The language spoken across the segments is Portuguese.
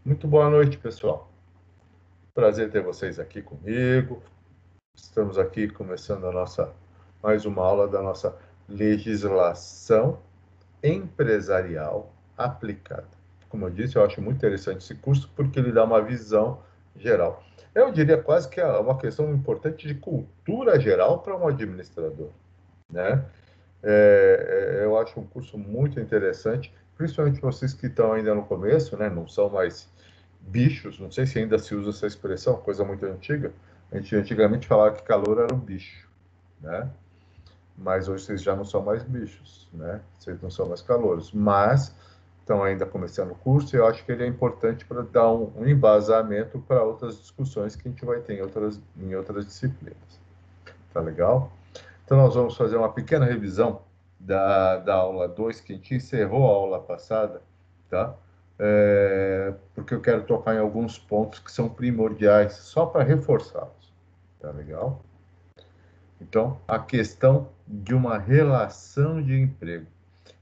Muito boa noite, pessoal. Prazer ter vocês aqui comigo. Estamos aqui começando mais uma aula da nossa legislação empresarial aplicada. Como eu disse, eu acho muito interessante esse curso porque ele dá uma visão geral. Eu diria quase que é uma questão importante de cultura geral para um administrador, né? Eu acho um curso muito interessante, principalmente vocês que estão ainda no começo, né? Não são mais bichos, não sei se ainda se usa essa expressão, coisa muito antiga. A gente antigamente falava que calor era um bicho, né? Mas hoje vocês já não são mais bichos, né? Vocês não são mais calouros, mas estão ainda começando o curso e eu acho que ele é importante para dar um embasamento para outras discussões que a gente vai ter em outras disciplinas. Tá legal? Então, nós vamos fazer uma pequena revisão da aula 2 que a gente encerrou a aula passada, tá? Porque eu quero tocar em alguns pontos que são primordiais, só para reforçá-los, tá legal? Então, a questão de uma relação de emprego.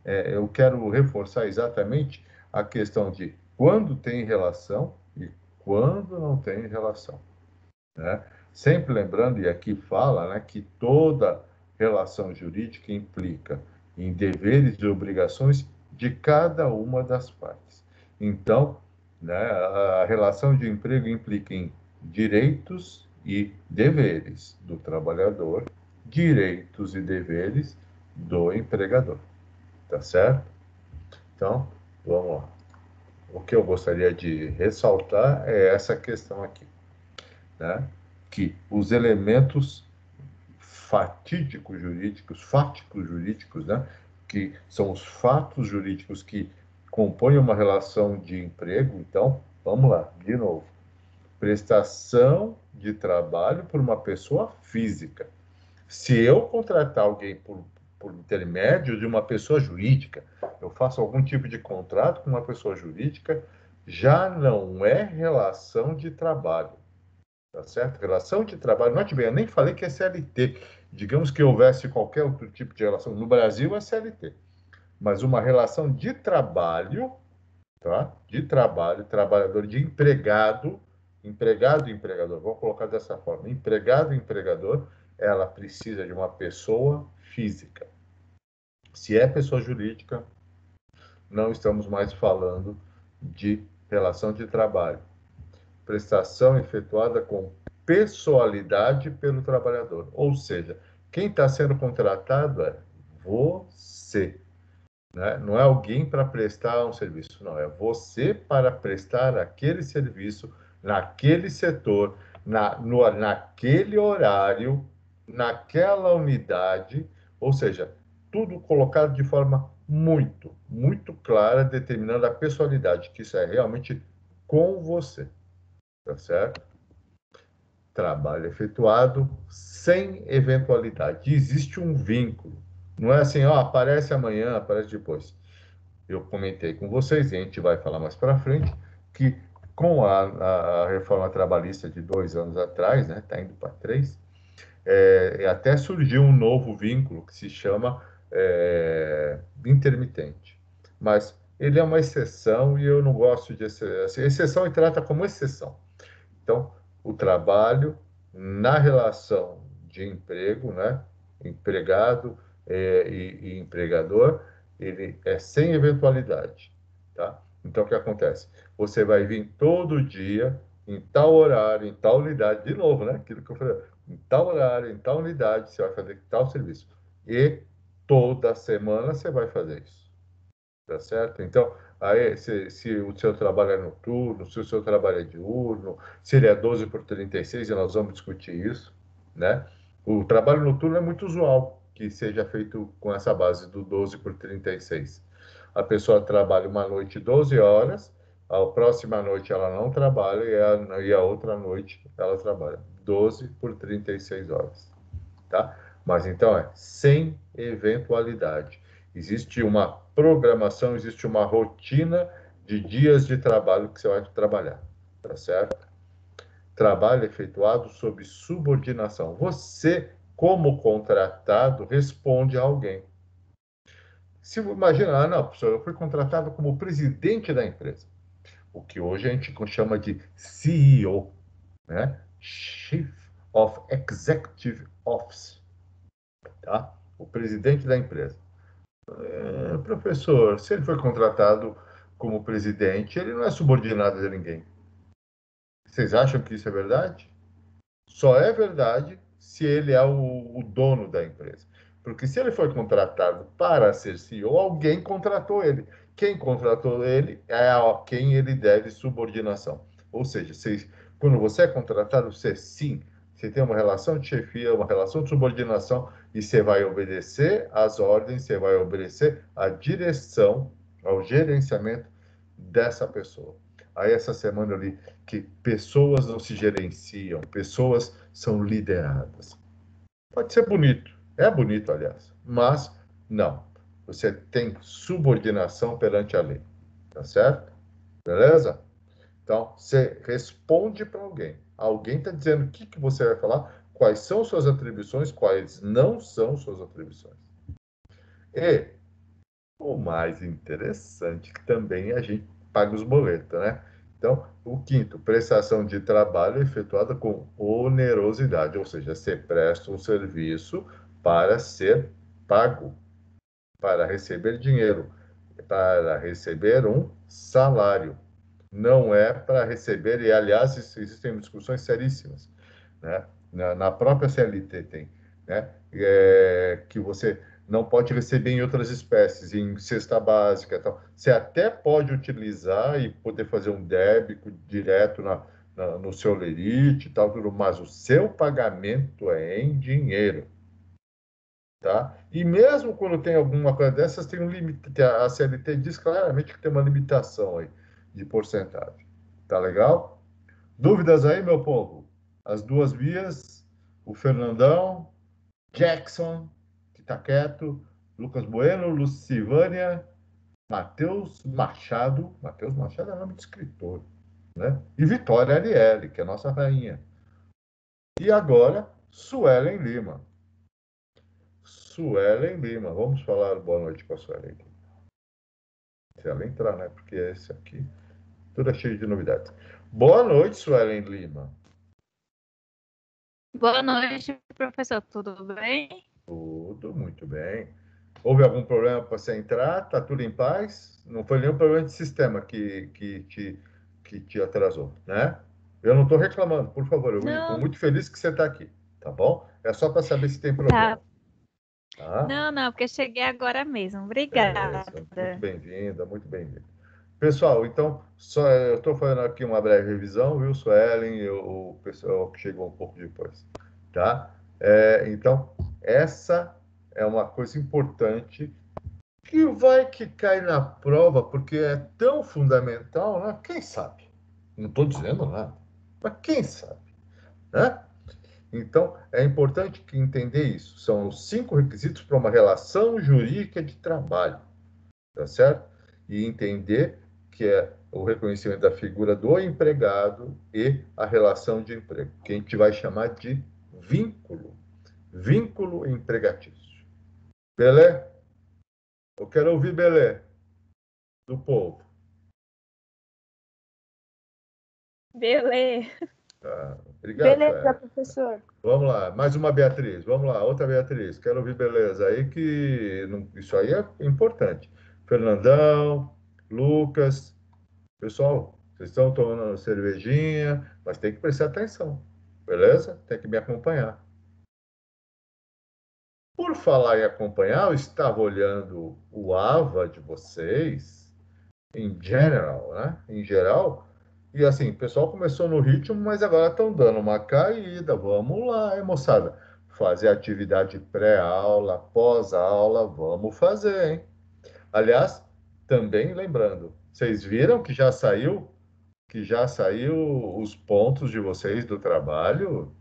Eu quero reforçar exatamente a questão de quando tem relação e quando não tem relação, né? Sempre lembrando, e aqui fala, né, que toda relação jurídica implica em deveres e obrigações de cada uma das partes. Então, né, a relação de emprego implica em direitos e deveres do trabalhador, direitos e deveres do empregador. Tá certo? Então, vamos lá. O que eu gostaria de ressaltar é essa questão aqui, né? Que os elementos fáticos jurídicos, né? Que são os fatos jurídicos que compõem uma relação de emprego. Então, vamos lá, de novo. Prestação de trabalho por uma pessoa física. Se eu contratar alguém por intermédio de uma pessoa jurídica, eu faço algum tipo de contrato com uma pessoa jurídica, já não é relação de trabalho. Tá certo? Relação de trabalho, note bem, eu nem falei que é CLT. Digamos que houvesse qualquer outro tipo de relação. No Brasil é CLT. Mas uma relação de trabalho, tá? De trabalho, trabalhador, de empregado, empregado e empregador, vamos colocar dessa forma, empregado e empregador, ela precisa de uma pessoa física. Se é pessoa jurídica, não estamos mais falando de relação de trabalho. Prestação efetuada com pessoalidade pelo trabalhador. Ou seja, quem está sendo contratado é você. Né? Não é alguém para prestar um serviço, não. É você para prestar aquele serviço naquele setor, naquele horário, naquela unidade. Ou seja, tudo colocado de forma muito, muito clara, determinando a pessoalidade, que isso é realmente com você. Tá certo? Trabalho efetuado sem eventualidade. Existe um vínculo. Não é assim, ó, aparece amanhã, aparece depois. Eu comentei com vocês, e a gente vai falar mais para frente, que com a reforma trabalhista de 2 anos atrás, né, está indo para 3, até surgiu um novo vínculo que se chama intermitente. Mas ele é uma exceção e eu não gosto de exceção e trata como exceção. Então, o trabalho na relação de emprego, né? Empregado e empregador, ele é sem eventualidade, tá? Então, o que acontece? Você vai vir todo dia, em tal horário, em tal unidade, de novo, né? Aquilo que eu falei, em tal horário, em tal unidade, você vai fazer tal serviço. E toda semana você vai fazer isso. Tá certo? Então, aí, se o seu trabalho é noturno, se o seu trabalho é diurno, se ele é 12 por 36, e nós vamos discutir isso, né? O trabalho noturno é muito usual que seja feito com essa base do 12 por 36. A pessoa trabalha uma noite 12 horas, a próxima noite ela não trabalha e a outra noite ela trabalha 12 por 36 horas, tá? Mas então sem eventualidade. Existe uma programação, existe uma rotina de dias de trabalho que você vai trabalhar, tá certo? Trabalho efetuado sob subordinação. Você, como contratado, responde a alguém. Se imagina, não, professor, eu fui contratado como presidente da empresa. o que hoje a gente chama de CEO, né? Chief of Executive Office, tá? O presidente da empresa. Professor, se ele foi contratado como presidente, ele não é subordinado a ninguém. Vocês acham que isso é verdade? Só é verdade se ele é o dono da empresa. Porque se ele foi contratado para ser CEO, alguém contratou ele. Quem contratou ele é a quem ele deve subordinação. Ou seja, quando você é contratado, você sim, você tem uma relação de chefia, uma relação de subordinação, e você vai obedecer às ordens, você vai obedecer à direção, ao gerenciamento dessa pessoa. Aí essa semana eu li que pessoas não se gerenciam, pessoas são lideradas. Pode ser bonito, é bonito, aliás, mas não. Você tem subordinação perante a lei, tá certo? Beleza? Então, você responde para alguém. Alguém está dizendo o que você vai falar, quais são suas atribuições, quais não são suas atribuições. E o mais interessante, que também a gente paga os boletos, né? Então, o quinto, prestação de trabalho efetuada com onerosidade, ou seja, você presta um serviço para ser pago, para receber dinheiro, para receber um salário. Não é para receber, e aliás, existem discussões seríssimas, né? Na própria CLT tem, né? Que você não pode receber em outras espécies, em cesta básica e tal. Você até pode utilizar e poder fazer um débito direto no seu lerite e tal, tudo, mas o seu pagamento é em dinheiro, tá? E mesmo quando tem alguma coisa dessas, tem um limite, a CLT diz claramente que tem uma limitação aí de porcentagem. Tá legal? Dúvidas aí, meu povo? As duas vias, o Fernandão, Jackson, que está quieto, Lucas Bueno, Lucivânia, Matheus Machado é nome de escritor, né? E Vitória Arielle, que é a nossa rainha. E agora, Suelen Lima. Suelen Lima. Vamos falar boa noite com a Suelen Lima. Se ela entrar, né? Porque esse aqui, tudo é cheio de novidades. Boa noite, Suelen Lima. Boa noite, professor. Tudo bem? Tudo muito bem. Houve algum problema para você entrar? Tá tudo em paz? Não foi nenhum problema de sistema que te atrasou, né? Eu não estou reclamando, por favor. Eu estou Não, muito feliz que você está aqui, tá bom? É só para saber se tem tá. problema, tá? Não, porque cheguei agora mesmo. Beleza. Muito Obrigada. bem-vinda, muito bem-vinda. Pessoal, então, eu estou fazendo aqui uma breve revisão, viu, Suelen, e o pessoal que chegou um pouco depois, tá? Então, essa é uma coisa importante que vai que cai na prova, porque é tão fundamental, né? Quem sabe? Não estou dizendo nada, mas quem sabe, né? Então, é importante que entender isso. São os 5 requisitos para uma relação jurídica de trabalho, tá certo? E entender que é o reconhecimento da figura do empregado e a relação de emprego, que a gente vai chamar de vínculo, vínculo empregatício. Belé? Eu quero ouvir Belé, do povo. Beleza. Obrigado, Beleza, Sueli. professor. Vamos lá, mais uma Beatriz. Vamos lá, outra Beatriz. Quero ouvir beleza aí, que isso aí é importante. Fernandão, Lucas, pessoal, vocês estão tomando cervejinha, mas tem que prestar atenção, beleza? Tem que me acompanhar. Por falar em acompanhar, eu estava olhando o AVA de vocês, em general, né? Em geral. E assim, o pessoal começou no ritmo, mas agora estão dando uma caída. Vamos lá, hein, moçada? Fazer atividade pré-aula, pós-aula, vamos fazer, hein? Aliás, também lembrando, vocês viram que já saiu os pontos de vocês do trabalho,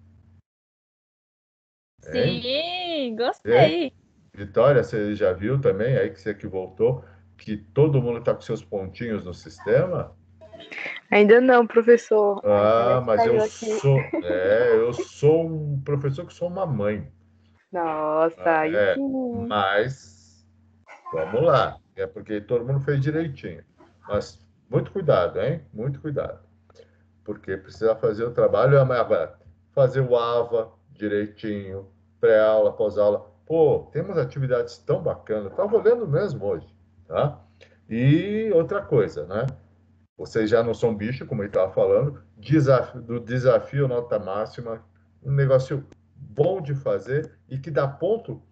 hein? Sim, Hein? gostei. Vitória, você já viu também, aí que você que voltou, que todo mundo está com seus pontinhos no sistema? Ainda não, professor. A Ah, internet mas caiu aqui. eu sou um professor que sou uma mãe. Nossa, aí É, sim. mas vamos lá. É porque todo mundo fez direitinho. Mas Muito cuidado, hein? Muito cuidado. Porque precisa fazer o trabalho, agora, fazer o AVA direitinho, pré-aula, pós-aula. Pô, temos atividades tão bacanas. Estava olhando mesmo hoje, tá? E outra coisa, né? Vocês já não são bicho, como ele estava falando, do desafio nota máxima, um negócio bom de fazer e que dá ponto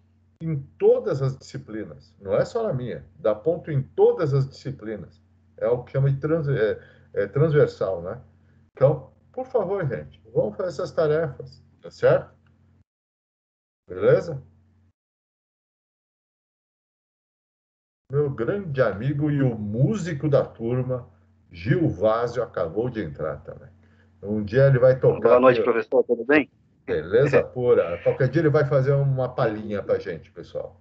em todas as disciplinas. Não é só na minha, dá ponto em todas as disciplinas. É o que chama de transversal, né? Então, por favor, gente, vamos fazer essas tarefas, tá certo? Beleza? Meu grande amigo e o músico da turma, Gil Vazio, acabou de entrar também. Um dia ele vai tocar Boa noite, aqui, professor, tudo bem? beleza pura. Qualquer dia ele vai fazer uma palhinha pra gente, pessoal,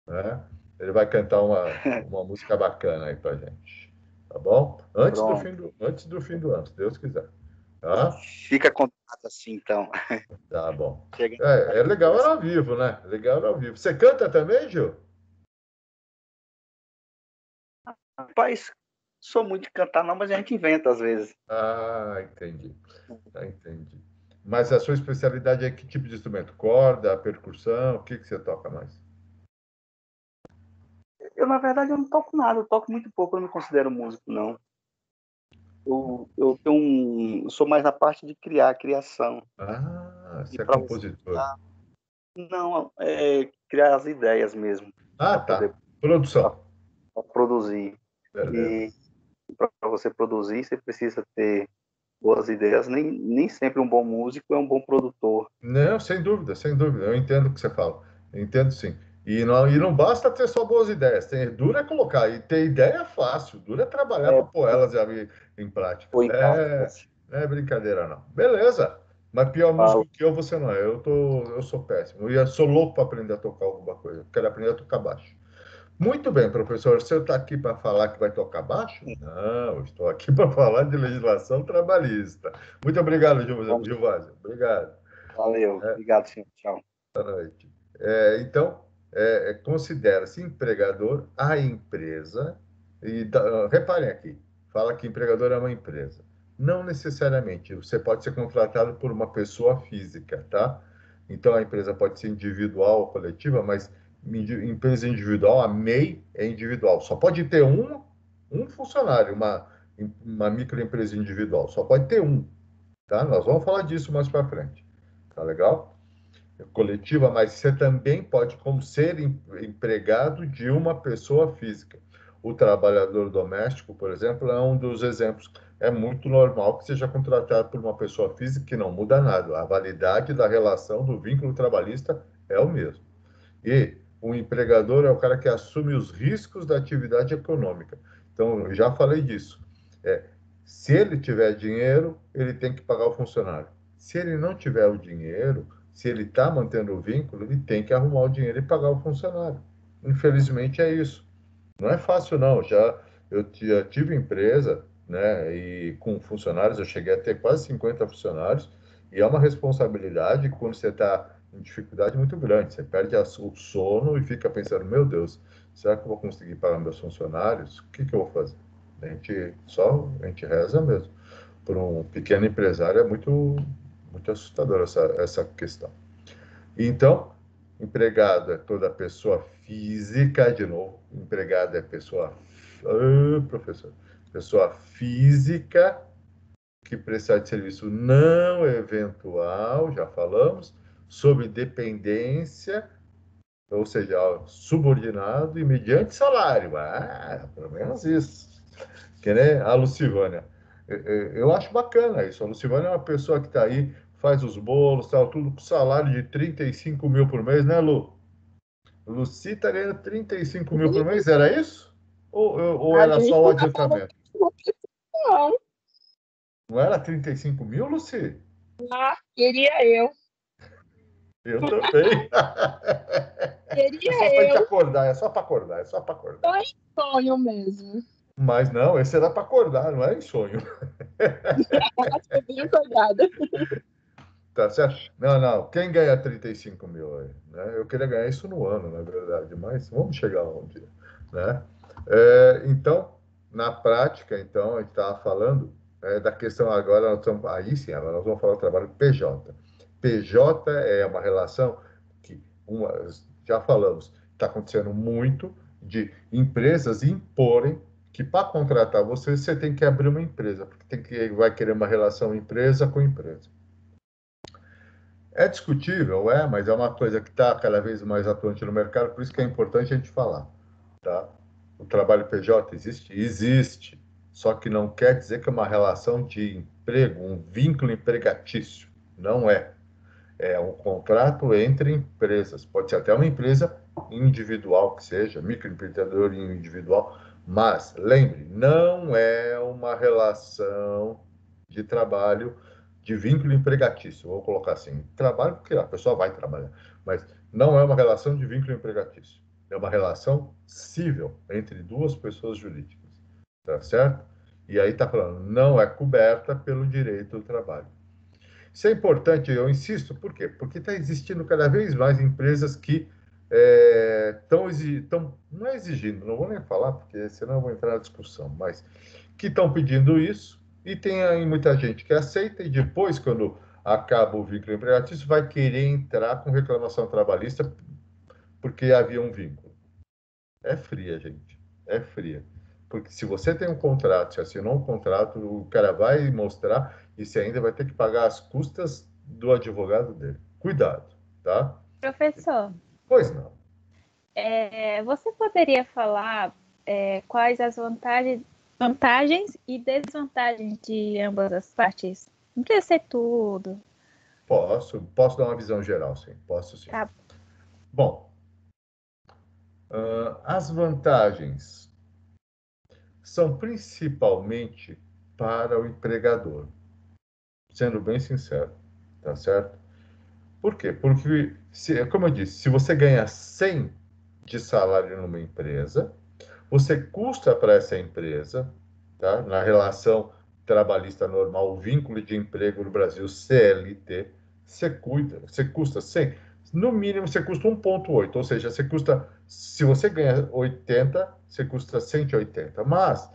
né? Ele vai cantar uma música bacana aí pra gente, tá bom? Pronto. Antes do fim do ano, se Deus quiser, tá? Fica contato assim, então. Tá bom. Chega. É legal era ao vivo, né? Legal era ao vivo. Você canta também, Gil? Rapaz, sou muito de cantar, não, mas a gente inventa às vezes. Ah, entendi. Entendi. Mas a sua especialidade é que tipo de instrumento? Corda, percussão? O que que você toca mais? Eu, na verdade, eu não toco nada, eu toco muito pouco, eu não me considero músico, não. Eu sou mais na parte de criação. Ah, E você é para você compositor. criar, não, criar as ideias mesmo, Ah, para poder tá. Produção. pra produzir. Beleza. E para você produzir, você precisa ter boas ideias. Nem sempre um bom músico é um bom produtor. Não, sem dúvida, sem dúvida. Eu entendo o que você fala. Eu entendo sim. E não basta ter só boas ideias. Duro é colocar. E ter ideia é fácil. Duro é trabalhar É, para pôr elas em prática. ou em É, práticas. não é brincadeira, não. Beleza. Mas pior músico Falo. que eu, você não é. Eu sou péssimo. Eu sou louco para aprender a tocar alguma coisa. Quero aprender a tocar baixo. Muito bem, professor. Você está aqui para falar que vai tocar baixo? Não, eu estou aqui para falar de legislação trabalhista. Muito obrigado, Gilvásio. Obrigado. Valeu. Obrigado, senhor. Tchau. Boa noite. Então, considera-se empregador a empresa, reparem aqui, fala que empregador é uma empresa. Não necessariamente, você pode ser contratado por uma pessoa física, tá? Então, a empresa pode ser individual ou coletiva, mas empresa individual, a MEI é individual. Só pode ter um funcionário, uma microempresa individual. Só pode ter um, tá? Nós vamos falar disso mais para frente. Tá legal? Coletiva, mas você também pode como ser empregado de uma pessoa física. O trabalhador doméstico, por exemplo, é um dos exemplos. É muito normal que seja contratado por uma pessoa física, que não muda nada. A validade da relação do vínculo trabalhista é o mesmo. E o empregador é o cara que assume os riscos da atividade econômica. Então, eu já falei disso. Se ele tiver dinheiro, ele tem que pagar o funcionário. Se ele não tiver o dinheiro, se ele está mantendo o vínculo, ele tem que arrumar o dinheiro e pagar o funcionário. Infelizmente é isso. Não é fácil, não. Eu tive empresa, né, e com funcionários, eu cheguei a ter quase 50 funcionários, e é uma responsabilidade quando você está em dificuldade muito grande. Você perde o sono e fica pensando, meu Deus, será que eu vou conseguir pagar meus funcionários? O que que eu vou fazer? A gente reza mesmo. Para um pequeno empresário é muito assustador essa questão. Então, empregado é toda pessoa física, de novo, empregado é pessoa, professor, pessoa física que prestar de serviço não eventual, já falamos, sob dependência, ou seja, subordinado e mediante salário. Pelo menos isso. Que nem a Lucivânia. Eu acho bacana isso. A Lucivânia é uma pessoa que está aí, faz os bolos, tal, tudo com salário de 35 mil por mês, né, Lu? Luci está ganhando 35 mil por mês, era isso? Ou A era gente só o nunca falou adiantamento? disso, não. Não era 35 mil, Luci? Ah, queria eu. Eu também. É só para Queria gente eu. acordar, é só para acordar, é só para acordar. Só em sonho mesmo. Mas não, esse era para acordar, não é em sonho. Estou bem acordada. Tá certo? Não, não. Quem ganha 35 mil aí? Né? Eu queria ganhar isso no ano, na verdade, mas vamos chegar lá um dia. Né? Então, na prática, então, a gente estava falando da questão agora, aí sim, agora nós vamos falar do trabalho PJ. PJ é uma relação que, já falamos, está acontecendo muito de empresas imporem que para contratar você, você tem que abrir uma empresa, porque vai querer uma relação empresa com empresa. É discutível, mas é uma coisa que está cada vez mais atuante no mercado, por isso que é importante a gente falar, tá? O trabalho PJ existe? Existe. Só que não quer dizer que é uma relação de emprego, um vínculo empregatício. Não é. É um contrato entre empresas. Pode ser até uma empresa individual que seja, microempreendedor individual. Mas, lembre, não é uma relação de trabalho de vínculo empregatício. Vou colocar assim, trabalho porque a pessoa vai trabalhar. Mas não é uma relação de vínculo empregatício. É uma relação civil entre duas pessoas jurídicas. Tá certo? E aí está falando, não é coberta pelo direito do trabalho. Isso é importante, eu insisto, por quê? Porque está existindo cada vez mais empresas que estão, não é exigindo, não vou nem falar, porque senão eu vou entrar na discussão, mas que estão pedindo isso, e tem aí muita gente que aceita, e depois, quando acaba o vínculo empregatício, vai querer entrar com reclamação trabalhista porque havia um vínculo. É fria, gente, é fria. Porque se você tem um contrato, se assinou um contrato, o cara vai mostrar e você ainda vai ter que pagar as custas do advogado dele. Cuidado, tá? Professor, Pois não. você poderia falar quais as vantagens e desvantagens de ambas as partes? Não precisa ser tudo. Posso dar uma visão geral, sim. Posso sim. Tá. Bom, as vantagens são principalmente para o empregador, sendo bem sincero, tá certo? Por quê? Porque, como eu disse, se você ganha 100 de salário numa empresa, você custa para essa empresa, tá? Na relação trabalhista normal, o vínculo de emprego no Brasil, CLT, você custa 100, no mínimo você custa 1,8, ou seja, você custa, se você ganha 80, você custa 180, mas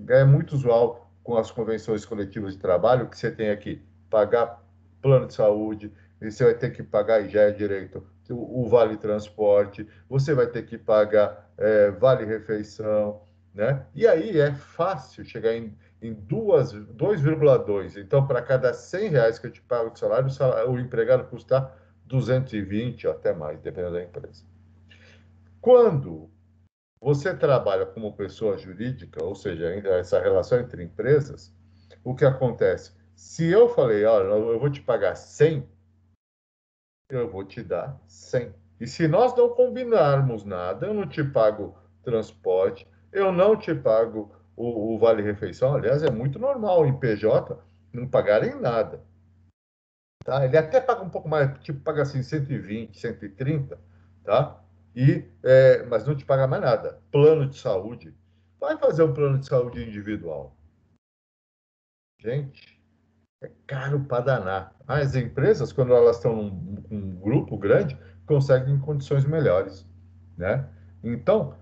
é muito usual com as convenções coletivas de trabalho que você tem aqui pagar plano de saúde, e você vai ter que pagar, e já é direito, o vale transporte, você vai ter que pagar vale refeição, né? E aí é fácil chegar em 2,2. Então, para cada 100 reais que eu te pago de salário, o empregado custa 220 ou até mais, dependendo da empresa. Quando você trabalha como pessoa jurídica, ou seja, ainda essa relação entre empresas, o que acontece? Se eu falei, olha, eu vou te pagar 100, eu vou te dar 100. E se nós não combinarmos nada, eu não te pago transporte, eu não te pago o vale-refeição. Aliás, é muito normal em PJ não pagarem nada. Tá? Ele até paga um pouco mais, tipo, paga assim 120, 130, tá? Mas não te paga mais nada. Plano de saúde. Vai fazer um plano de saúde individual. Gente, é caro para danar. As empresas, quando elas estão num grupo grande, conseguem condições melhores, né? Então,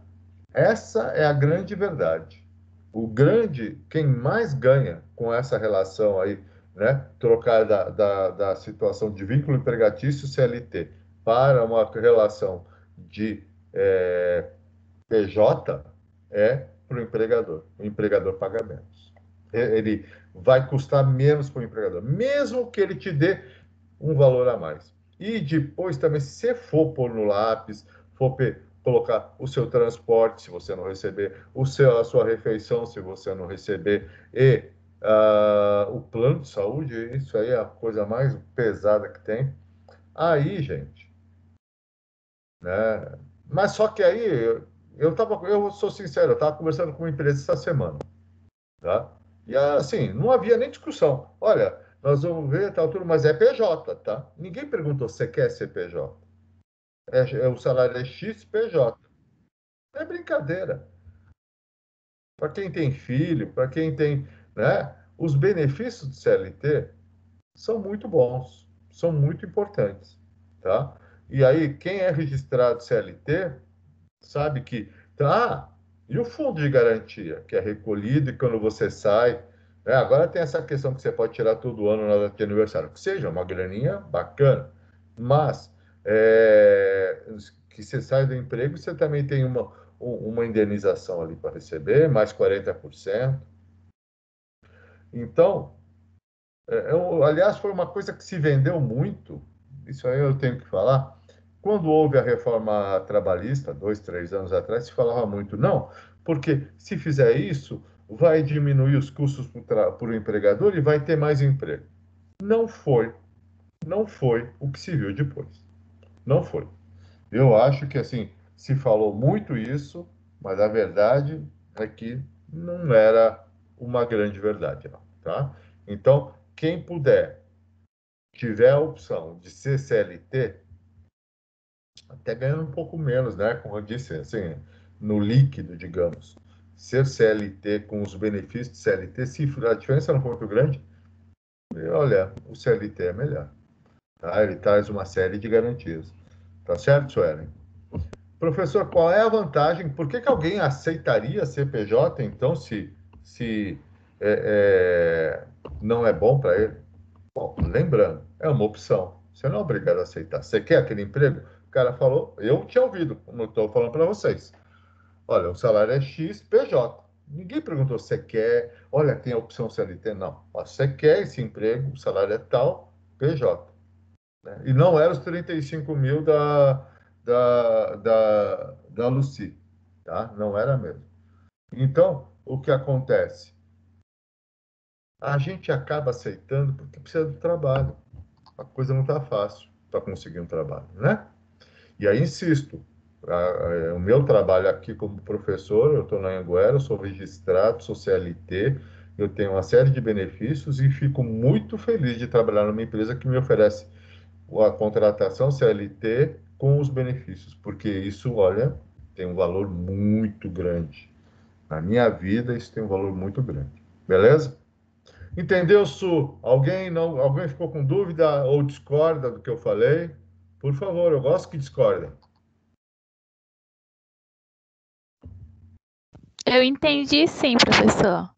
essa é a grande verdade. Quem mais ganha com essa relação aí, né? Trocar da situação de vínculo empregatício CLT para uma relação de PJ é para o empregador. O empregador paga menos. Ele vai custar menos para o empregador, mesmo que ele te dê um valor a mais. E depois também, se você for pôr no lápis, for colocar o seu transporte, se você não receber, a sua refeição, se você não receber, e o plano de saúde, isso aí é a coisa mais pesada que tem. Aí, gente, né? Mas só que aí, eu sou sincero, eu estava conversando com uma empresa essa semana, tá? E assim, não havia nem discussão. Olha, nós vamos ver tal tudo, mas é PJ, tá? Ninguém perguntou se você quer ser PJ. O salário é X PJ. É brincadeira. Para quem tem filho, para quem tem, né? Os benefícios do CLT são muito bons, são muito importantes, tá? E aí, quem é registrado CLT sabe que, tá, E o fundo de garantia, que é recolhido e quando você sai, né? Agora tem essa questão que você pode tirar todo ano na data de aniversário, que seja uma graninha bacana, mas que você sai do emprego, você também tem uma indenização ali para receber, mais 40%. Então, aliás, foi uma coisa que se vendeu muito, isso aí eu tenho que falar. Quando houve a reforma trabalhista, 2, 3 anos atrás, se falava muito, não, porque se fizer isso, vai diminuir os custos para o empregador e vai ter mais emprego. Não foi, não foi o que se viu depois. Não foi. Eu acho que, assim, se falou muito isso, mas a verdade é que não era uma grande verdade, não, tá? Então, quem puder, tiver a opção de ser CLT, até ganhando um pouco menos, né? Como eu disse, assim, no líquido, digamos. Ser CLT com os benefícios de CLT, se a diferença não for muito grande, olha, o CLT é melhor. Tá? Ele traz uma série de garantias. Tá certo, Suelen? Professor, qual é a vantagem? Por que alguém aceitaria CPJ, então, se não é bom para ele? Bom, lembrando, é uma opção. Você não é obrigado a aceitar. Você quer aquele emprego? O cara falou, eu tinha ouvido, como eu estou falando para vocês. Olha, o salário é X, PJ. Ninguém perguntou se você quer, olha, tem a opção CLT. Não. Você quer esse emprego, o salário é tal, PJ. Né? E não era os 35 mil da Lucy. Tá? Não era mesmo. Então, o que acontece? A gente acaba aceitando porque precisa do trabalho. A coisa não está fácil para conseguir um trabalho, né? E aí, insisto, o meu trabalho aqui como professor, eu estou na Anhanguera, eu sou registrado, sou CLT, eu tenho uma série de benefícios e fico muito feliz de trabalhar numa empresa que me oferece a contratação CLT com os benefícios, porque isso, olha, tem um valor muito grande. Na minha vida, isso tem um valor muito grande. Beleza? Entendeu, Su? Alguém ficou com dúvida ou discorda do que eu falei? Por favor, eu gosto que discordem. Eu entendi sim, professor.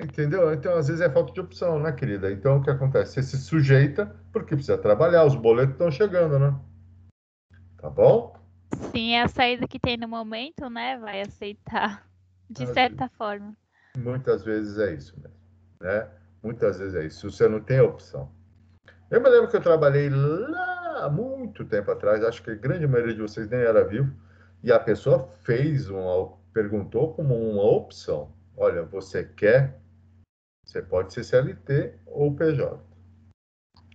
Entendeu? Então, às vezes é falta de opção, né, querida? Então, o que acontece? Você se sujeita porque precisa trabalhar, os boletos estão chegando, né? Tá bom? Sim, é a saída que tem no momento, né? Vai aceitar, de Às certa forma. Muitas vezes é isso mesmo, né? Muitas vezes é isso. Você não tem opção. Eu me lembro que eu trabalhei lá há muito tempo atrás, acho que a grande maioria de vocês nem era vivo, e a pessoa perguntou como uma opção. Olha, você pode ser CLT ou PJ,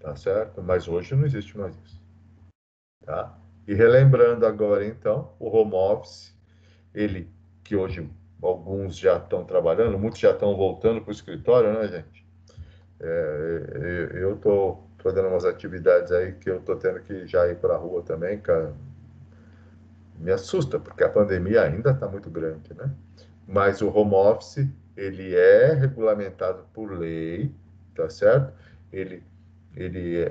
tá certo? Mas hoje não existe mais isso, tá? E relembrando agora, então, o home office, ele, que hoje alguns já estão trabalhando, muitos já estão voltando para o escritório, né, gente? Eu estou fazendo umas atividades aí que eu estou tendo que já ir para a rua também, cara. Me assusta, porque a pandemia ainda está muito grande, né? Mas o home office, ele é regulamentado por lei, tá certo? Ele, ele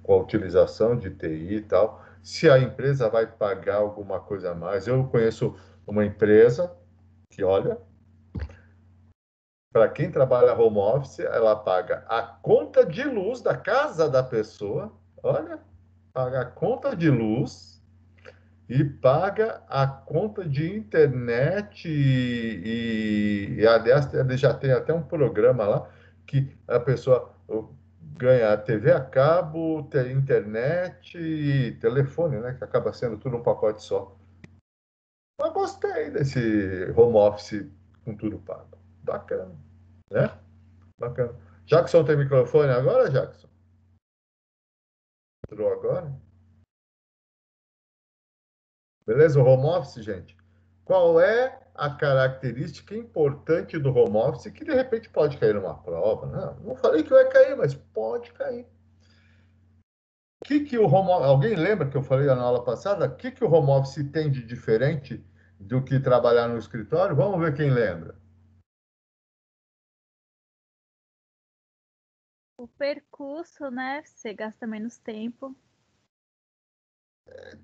com a utilização de TI e tal. Se a empresa vai pagar alguma coisa a mais, eu conheço uma empresa que, olha, para quem trabalha home office, ela paga a conta de luz da casa da pessoa, olha, paga a conta de luz e paga a conta de internet aliás, ele já tem até um programa lá que a pessoa ganha TV a cabo, internet e telefone, né? Que acaba sendo tudo um pacote só. Eu gostei desse home office com tudo pago. Bacana, né? Bacana. Jackson tem microfone agora, Jackson? Entrou agora? Beleza? O home office, gente. Qual é a característica importante do home office que de repente pode cair numa prova? Não falei que vai cair, mas pode cair. Alguém lembra que eu falei na aula passada? O que o home office tem de diferente do que trabalhar no escritório? Vamos ver quem lembra. O percurso, né? Você gasta menos tempo.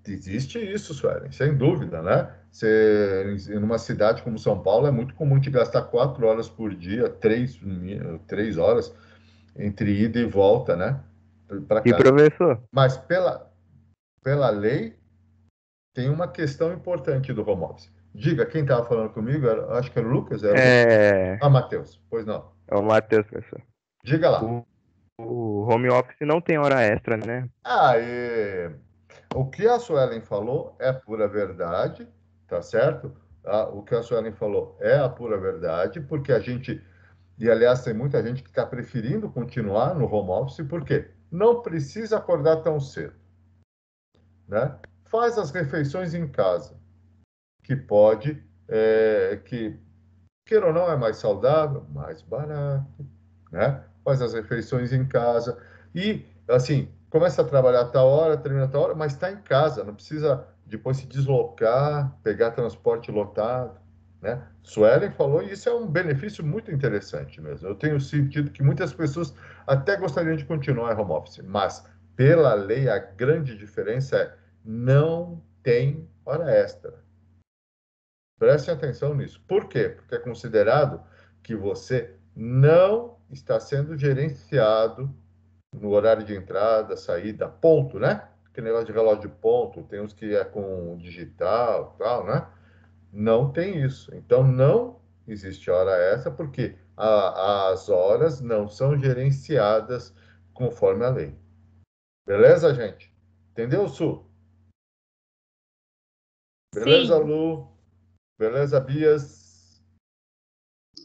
Existe isso, Suelen, sem dúvida, né? Em uma cidade como São Paulo, é muito comum te gastar 4 horas por dia, 3 horas, entre ida e volta, né? Para E casa. professor, Mas pela lei, tem uma questão importante do home office. Diga, quem estava falando comigo? Acho que era o Lucas? Era o Lucas? é Matheus. Pois não. o Matheus, professor. Diga lá. O home office não tem hora extra, né? Aê! O que a Suelen falou é pura verdade, tá certo? O que a Suelen falou é a pura verdade, porque a gente, e aliás, tem muita gente que está preferindo continuar no home office, porque não precisa acordar tão cedo, né? Faz as refeições em casa, que pode, que queira ou não, é mais saudável, mais barato, né? Faz as refeições em casa e, assim, começa a trabalhar a tal hora, termina a tal hora, mas está em casa, não precisa depois se deslocar, pegar transporte lotado, né? Suelen falou, e isso é um benefício muito interessante mesmo. Eu tenho sentido que muitas pessoas até gostariam de continuar em home office, mas, pela lei, a grande diferença é não tem hora extra. Preste atenção nisso. Por quê? Porque é considerado que você não está sendo gerenciado no horário de entrada, saída, ponto, né? Que negócio de relógio de ponto, tem uns que é com digital, tal, né? Não tem isso. Então, não existe hora extra, porque as horas não são gerenciadas conforme a lei. Beleza, gente? Entendeu, Su? Beleza, Sim. Lu? Beleza, Bias?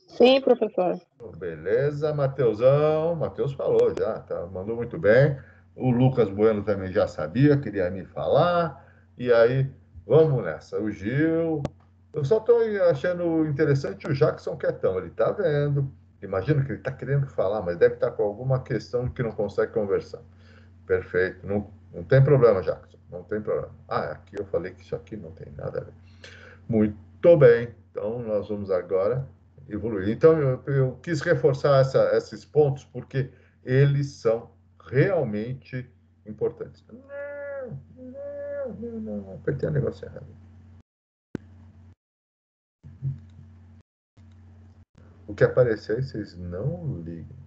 Sim, professor. Beleza, Mateusão. Matheus falou já, tá, mandou muito bem. O Lucas Bueno também já sabia, queria me falar. E aí, vamos nessa. O Gil. Eu só estou achando interessante o Jackson quietão. Ele está vendo. Imagino que ele está querendo falar, mas deve estar com alguma questão que não consegue conversar. Perfeito. Não, não tem problema, Jackson. Não tem problema. Ah, aqui eu falei que isso aqui não tem nada a ver. Muito bem. Então, nós vamos agora evoluir. Então, eu quis reforçar esses pontos porque eles são realmente importantes. Não, apertei o negócio errado. O que aparecer aí, vocês não ligam.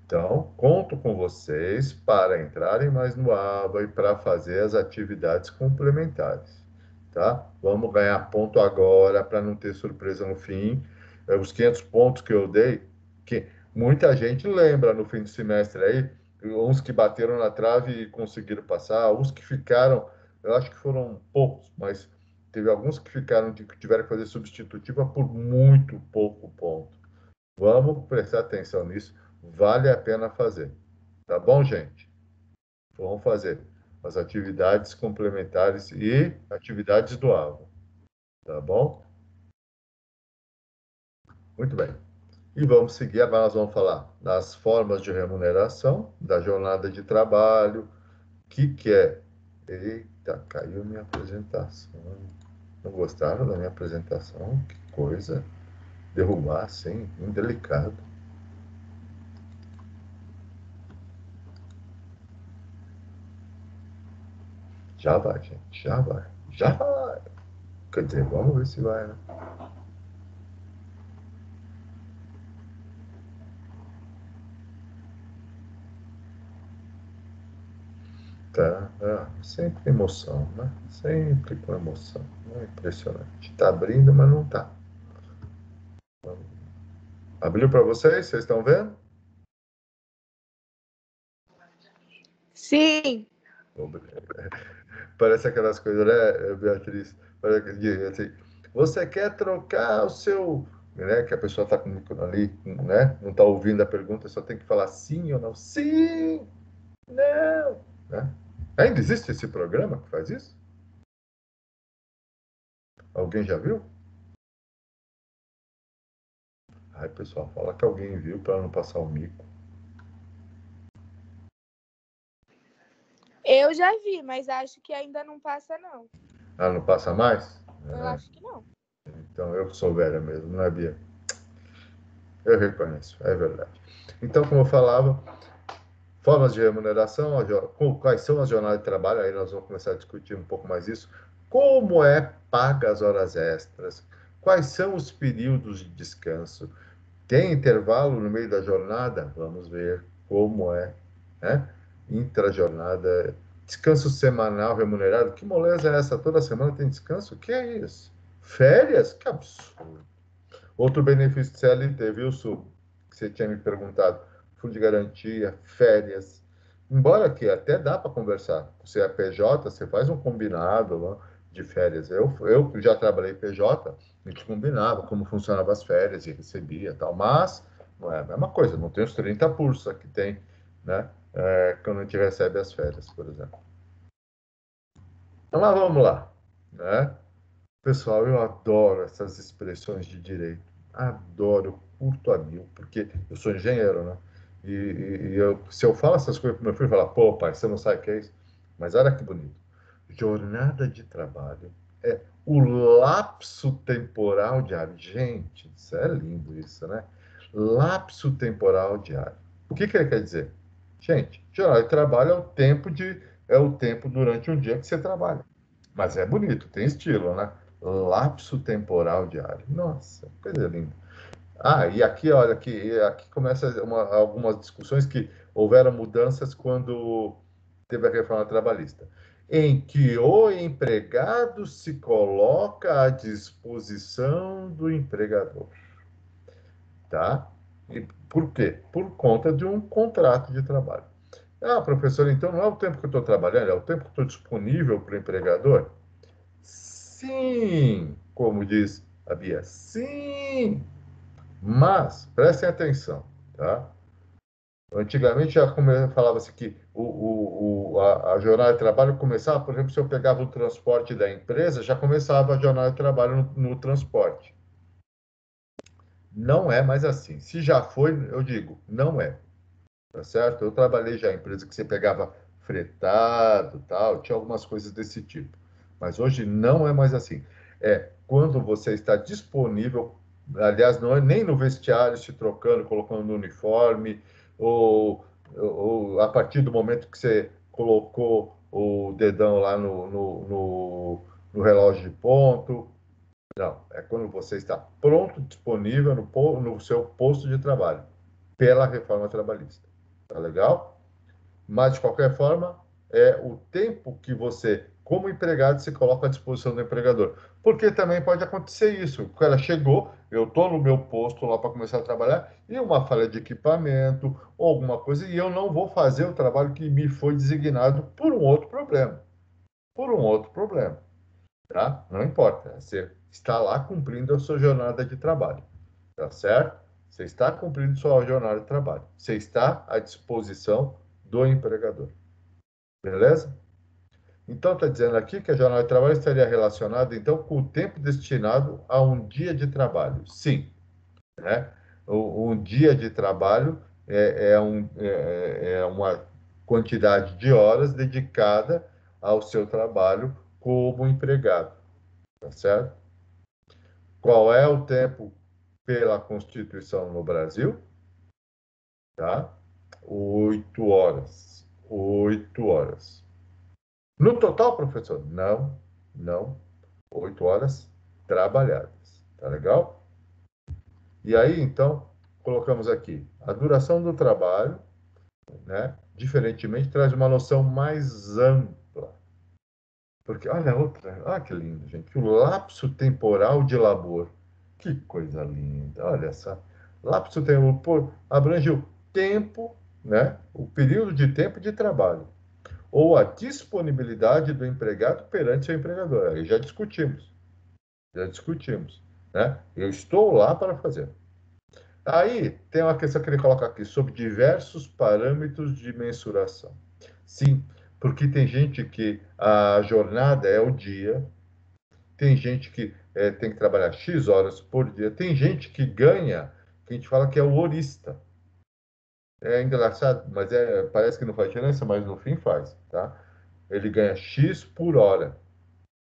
Então, conto com vocês para entrarem mais no ABA e para fazer as atividades complementares, tá? Vamos ganhar ponto agora para não ter surpresa no fim. Os 500 pontos que eu dei, que muita gente lembra no fim do semestre aí, uns que bateram na trave e conseguiram passar, uns que ficaram, eu acho que foram poucos, mas teve alguns que ficaram, que tiveram que fazer substitutiva por muito pouco ponto. Vamos prestar atenção nisso. Vale a pena fazer. Tá bom, gente? Vamos fazer as atividades complementares e atividades do AVA. Tá bom? Muito bem. E vamos seguir. Agora nós vamos falar das formas de remuneração, da jornada de trabalho, o que é. Eita, caiu minha apresentação. Não gostaram da minha apresentação? Que coisa. Derrubar assim, indelicado. Já vai, gente. Já vai. Já vai. Quer dizer, vamos ver se vai, né? Tá, sempre emoção, né? Sempre com emoção. É impressionante. Tá abrindo, mas não tá. Abriu para vocês? Vocês estão vendo? Sim. Parece aquelas coisas, né, Beatriz? Parece assim, você quer trocar o seu... Né, que a pessoa está com o microfone ali, né? Não está ouvindo a pergunta, só tem que falar sim ou não. Sim! Não! Né? Ainda existe esse programa que faz isso? Alguém já viu? Ai, pessoal, fala que alguém viu para não passar o mico. Eu já vi, mas acho que ainda não passa, não. Ah, não passa mais? Eu acho que não. Então eu que sou velha mesmo, não é, Bia? Eu reconheço, é verdade. Então, como eu falava, formas de remuneração, quais são as jornadas de trabalho, aí nós vamos começar a discutir um pouco mais isso. Como é paga as horas extras? Quais são os períodos de descanso? Tem intervalo no meio da jornada? Vamos ver como é, né? Intrajornada, descanso semanal remunerado. Que moleza é essa? Toda semana tem descanso? O que é isso? Férias? Que absurdo. Outro benefício de CLT, viu, Su? Que você tinha me perguntado. Fundo de garantia, férias. Embora que até dá para conversar. Você é PJ, você faz um combinado lá de férias. Eu já trabalhei PJ, a gente combinava como funcionavam as férias e recebia tal. Mas não é a mesma coisa, não tem os 30% que tem, né? Quando a gente recebe as férias, por exemplo. Então lá vamos lá, né? Pessoal, eu adoro essas expressões de direito. Adoro, curto a mil, porque eu sou engenheiro, né? Se eu falo essas coisas para meu filho, fala, pô, pai, você não sabe o que é isso? Mas olha que bonito. Jornada de trabalho é o lapso temporal diário. Gente, isso é lindo isso, né? Lapso temporal diário. O que que ele quer dizer? Gente, jornada de trabalho é o tempo durante um dia que você trabalha. Mas é bonito, tem estilo, né? Lapso temporal diário. Nossa, coisa linda. Ah, e aqui, olha, aqui começa algumas discussões que houveram mudanças quando teve a reforma trabalhista, em que o empregado se coloca à disposição do empregador, tá? E por quê? Por conta de um contrato de trabalho. Ah, professor, então não é o tempo que eu estou trabalhando, é o tempo que eu estou disponível para o empregador? Sim, como diz a Bia, sim, mas prestem atenção, tá? Antigamente falava-se que a jornada de trabalho começava, por exemplo, se eu pegava o transporte da empresa, já começava a jornada de trabalho no transporte. Não é mais assim. Se já foi, eu digo, não é. Tá certo? Eu trabalhei já em empresa que você pegava fretado, tal, tinha algumas coisas desse tipo. Mas hoje não é mais assim. É quando você está disponível, aliás, não é nem no vestiário se trocando, colocando no uniforme, ou a partir do momento que você colocou o dedão lá no relógio de ponto. Não, é quando você está pronto, disponível no seu posto de trabalho, pela reforma trabalhista. Tá legal? Mas, de qualquer forma, é o tempo que você, como empregado, se coloca à disposição do empregador. Porque também pode acontecer isso. O cara chegou, eu estou no meu posto lá para começar a trabalhar, e uma falha de equipamento, ou alguma coisa, e eu não vou fazer o trabalho que me foi designado por um outro problema. Por um outro problema. Tá? Não importa. Você está lá cumprindo a sua jornada de trabalho. Tá certo? Você está cumprindo sua jornada de trabalho. Você está à disposição do empregador. Beleza? Então, está dizendo aqui que a jornada de trabalho estaria relacionada, então, com o tempo destinado a um dia de trabalho. Sim, né? Um dia de trabalho é uma quantidade de horas dedicada ao seu trabalho como empregado. Tá certo? Qual é o tempo pela Constituição no Brasil? Tá? 8 horas. 8 horas. No total, professor? Não, não. 8 horas trabalhadas. Tá legal? E aí, então, colocamos aqui a duração do trabalho, né? Diferentemente, traz uma noção mais ampla. Porque, olha outra, olha que lindo, gente. O lapso temporal de labor. Que coisa linda, olha só. Lapso temporal abrange o tempo, né? O período de tempo de trabalho ou a disponibilidade do empregado perante seu empregador. Aí já discutimos, né? Eu estou lá para fazer. Aí tem uma questão que ele coloca aqui sobre diversos parâmetros de mensuração. Sim, porque tem gente que a jornada é o dia, tem gente que tem que trabalhar X horas por dia, tem gente que ganha, que a gente fala que é o horista. É engraçado, mas parece que não faz diferença, mas no fim faz, tá? Ele ganha X por hora,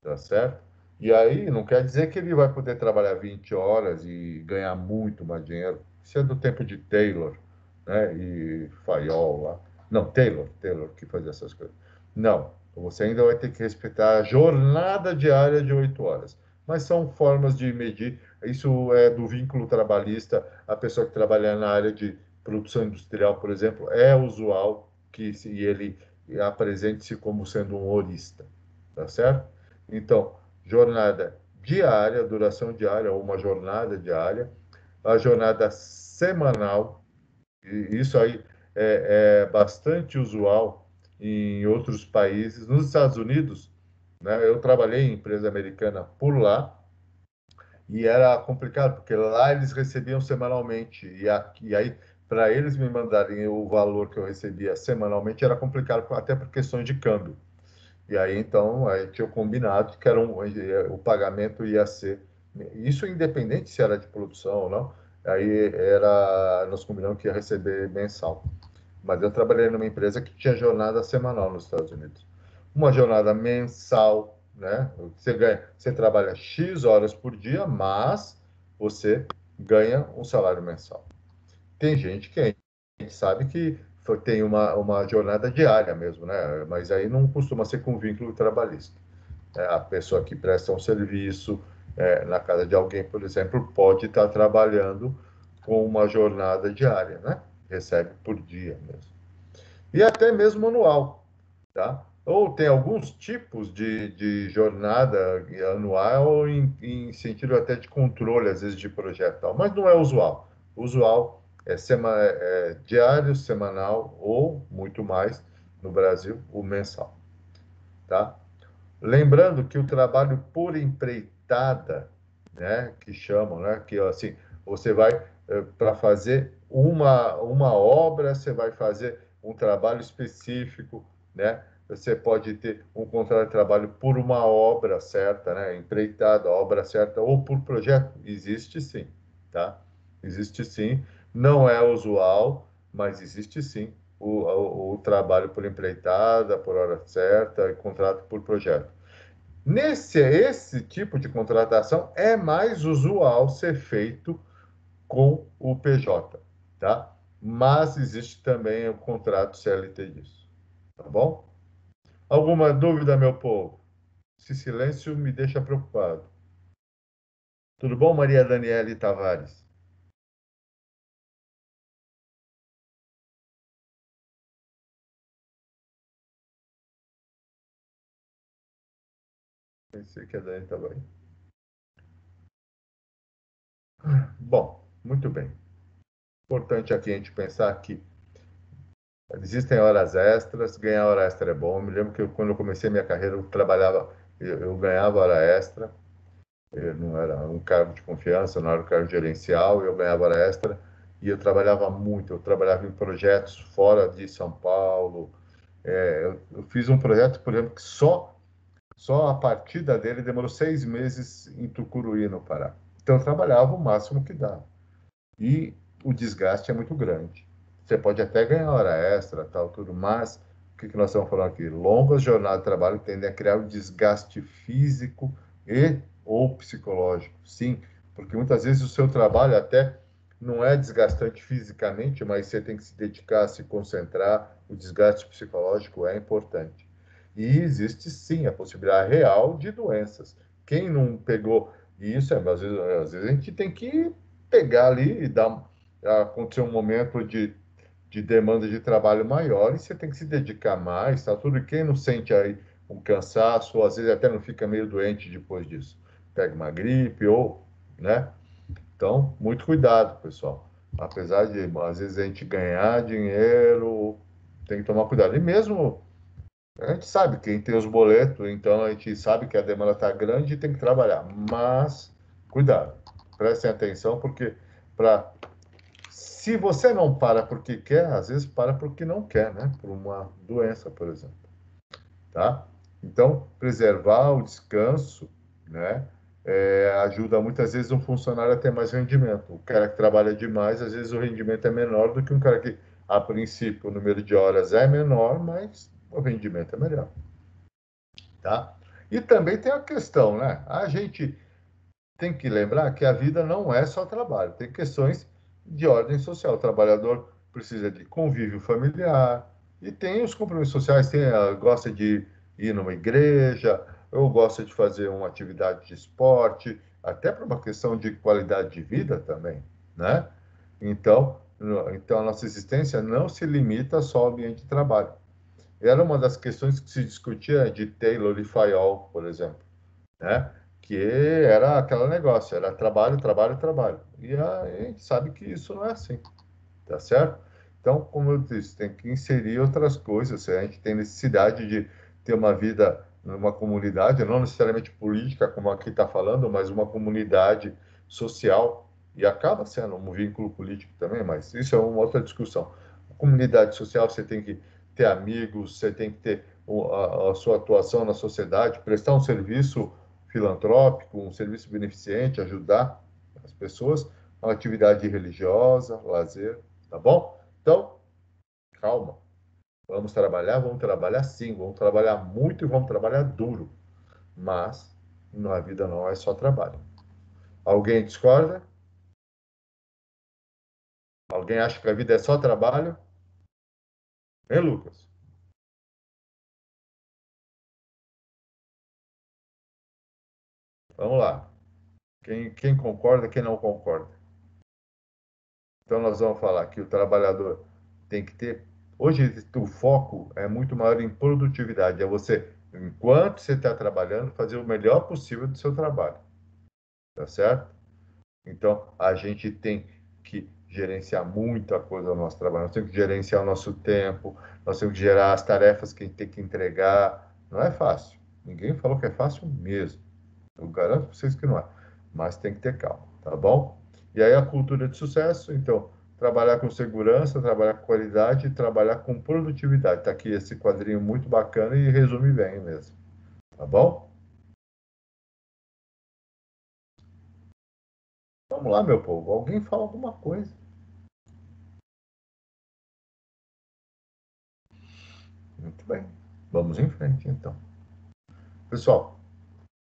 tá certo? E aí não quer dizer que ele vai poder trabalhar 20 horas e ganhar muito mais dinheiro. Isso é do tempo de Taylor, né? E Fayol lá. Não, Taylor que fazia essas coisas. Não, você ainda vai ter que respeitar a jornada diária de 8 horas. Mas são formas de medir. Isso é do vínculo trabalhista. A pessoa que trabalha na área de produção industrial, por exemplo, é usual que ele apresente-se como sendo um horista, tá certo? Então, jornada diária, duração diária ou uma jornada diária, a jornada semanal, e isso aí é bastante usual em outros países. Nos Estados Unidos, né, eu trabalhei em empresa americana por lá, e era complicado, porque lá eles recebiam semanalmente, e aí, para eles me mandarem o valor que eu recebia semanalmente, era complicado, até por questões de câmbio. E aí, então, aí tinha o combinado que o pagamento ia ser, isso independente se era de produção ou não, aí nós combinamos que ia receber mensal. Mas eu trabalhei numa empresa que tinha jornada semanal nos Estados Unidos. Uma jornada mensal, né? Você trabalha X horas por dia, mas você ganha um salário mensal. Tem gente que a gente sabe que tem uma jornada diária mesmo, né? Mas aí não costuma ser com vínculo trabalhista. A pessoa que presta um serviço na casa de alguém, por exemplo, pode estar trabalhando com uma jornada diária, né? Recebe por dia mesmo. E até mesmo anual, tá? Ou tem alguns tipos de jornada anual em sentido até de controle, às vezes, de projeto, tal, mas não é usual. O usual é diário, semanal ou, muito mais, no Brasil, o mensal, tá? Lembrando que o trabalho por empreitada, né, que chamam, né, que assim, você vai para fazer uma obra, você vai fazer um trabalho específico, né? Você pode ter um contrato de trabalho por uma obra certa, né, empreitada, obra certa, ou por projeto. Existe sim, tá? Existe sim. Não é usual, mas existe sim o trabalho por empreitada, por hora certa, e contrato por projeto. Esse tipo de contratação é mais usual ser feito com o PJ, tá? Mas existe também o contrato CLT disso, tá bom? Alguma dúvida, meu povo? Esse silêncio me deixa preocupado. Tudo bom, Maria Daniele Tavares? Pensei que a Dani estava aí. Bom, muito bem. Importante aqui a gente pensar que existem horas extras, ganhar hora extra é bom. Eu me lembro que quando eu comecei minha carreira, eu trabalhava, eu ganhava hora extra, eu não era um cargo de confiança, não era um cargo gerencial, eu ganhava hora extra e eu trabalhava muito. Eu trabalhava em projetos fora de São Paulo. Eu fiz um projeto, por exemplo, que só a partida dele demorou 6 meses em Tucuruí, no Pará. Então, eu trabalhava o máximo que dá. E o desgaste é muito grande. Você pode até ganhar hora extra, tal, tudo, mas o que nós estamos falando aqui? Longas jornadas de trabalho tendem a criar um desgaste físico e ou psicológico. Sim, porque muitas vezes o seu trabalho até não é desgastante fisicamente, mas você tem que se dedicar, se concentrar. O desgaste psicológico é importante. E existe sim a possibilidade real de doenças. Quem não pegou isso, às vezes a gente tem que pegar ali e acontecer um momento de demanda de trabalho maior e você tem que se dedicar mais, tá tudo. E quem não sente aí um cansaço, ou às vezes até não fica meio doente depois disso, pega uma gripe ou, né? Então, muito cuidado, pessoal. Apesar de às vezes a gente ganhar dinheiro, tem que tomar cuidado. E mesmo a gente sabe quem tem os boletos, então a gente sabe que a demanda está grande e tem que trabalhar. Mas cuidado, prestem atenção, porque para se você não para porque quer, às vezes para porque não quer, né? Por uma doença, por exemplo, tá? Então, preservar o descanso, né? Ajuda muitas vezes um funcionário a ter mais rendimento. O cara que trabalha demais, às vezes o rendimento é menor do que um cara que, a princípio, o número de horas é menor, mas o rendimento é melhor, tá? E também tem a questão, né? A gente tem que lembrar que a vida não é só trabalho, tem questões de ordem social. O trabalhador precisa de convívio familiar e tem os compromissos sociais, gosta de ir numa igreja, ou gosta de fazer uma atividade de esporte, até para uma questão de qualidade de vida também, né? Então, então a nossa existência não se limita só ao ambiente de trabalho. Era uma das questões que se discutia de Taylor e Fayol, por exemplo, né? Que era aquele negócio, era trabalho, trabalho, trabalho. E a gente sabe que isso não é assim, tá certo? Então, como eu disse, tem que inserir outras coisas. A gente tem necessidade de ter uma vida numa comunidade, não necessariamente política, como aqui está falando, mas uma comunidade social. E acaba sendo um vínculo político também, mas isso é uma outra discussão. A comunidade social, você tem que ter amigos, você tem que ter a sua atuação na sociedade, prestar um serviço filantrópico, um serviço beneficente, ajudar as pessoas, uma atividade religiosa, lazer, tá bom? Então, calma. Vamos trabalhar sim, vamos trabalhar muito e vamos trabalhar duro. Mas na vida não é só trabalho. Alguém discorda? Alguém acha que a vida é só trabalho? Hein, Lucas? Vamos lá. Quem concorda, quem não concorda? Então, nós vamos falar que o trabalhador tem que ter. Hoje, o foco é muito maior em produtividade. É você, enquanto você está trabalhando, fazer o melhor possível do seu trabalho. Tá certo? Então, a gente tem que gerenciar muita coisa no nosso trabalho. Nós temos que gerenciar o nosso tempo, nós temos que gerar as tarefas que a gente tem que entregar. Não é fácil. Ninguém falou que é fácil mesmo. Eu garanto para vocês que não é. Mas tem que ter calma, tá bom? E aí a cultura de sucesso, então, trabalhar com segurança, trabalhar com qualidade e trabalhar com produtividade. Tá aqui esse quadrinho muito bacana e resume bem mesmo, tá bom? Vamos lá, meu povo. Alguém fala alguma coisa. Muito bem. Vamos em frente, então. Pessoal,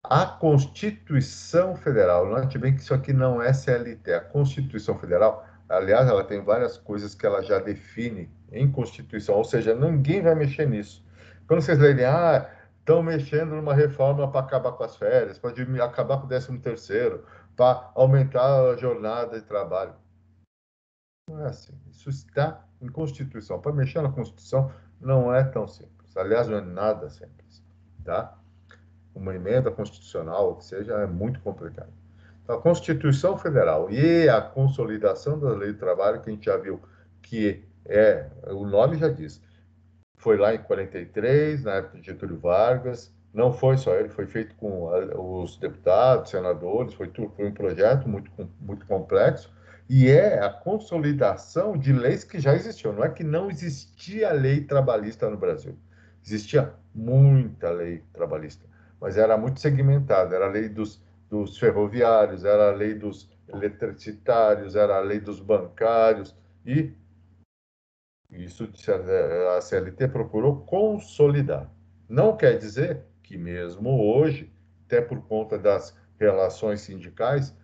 a Constituição Federal, note bem que isso aqui não é CLT. A Constituição Federal, aliás, ela tem várias coisas que ela já define em Constituição, ou seja, ninguém vai mexer nisso. Quando vocês lerem, estão mexendo numa reforma para acabar com as férias, para acabar com o 13º, para aumentar a jornada de trabalho. Não é assim. Isso está em Constituição. Para mexer na Constituição não é tão simples. Aliás, não é nada simples, tá? Uma emenda constitucional, ou que seja, é muito complicado. Então, a Constituição Federal e a consolidação da Lei do Trabalho, que a gente já viu que o nome já diz, foi lá em 43, na época de Getúlio Vargas, não foi só ele, foi feito com os deputados, senadores, foi um projeto muito complexo, e é a consolidação de leis que já existiam. Não é que não existia lei trabalhista no Brasil. Existia muita lei trabalhista, mas era muito segmentada. Era a lei dos ferroviários, era a lei dos eletricitários, era a lei dos bancários, e isso a CLT procurou consolidar. Não quer dizer que mesmo hoje, até por conta das relações sindicais,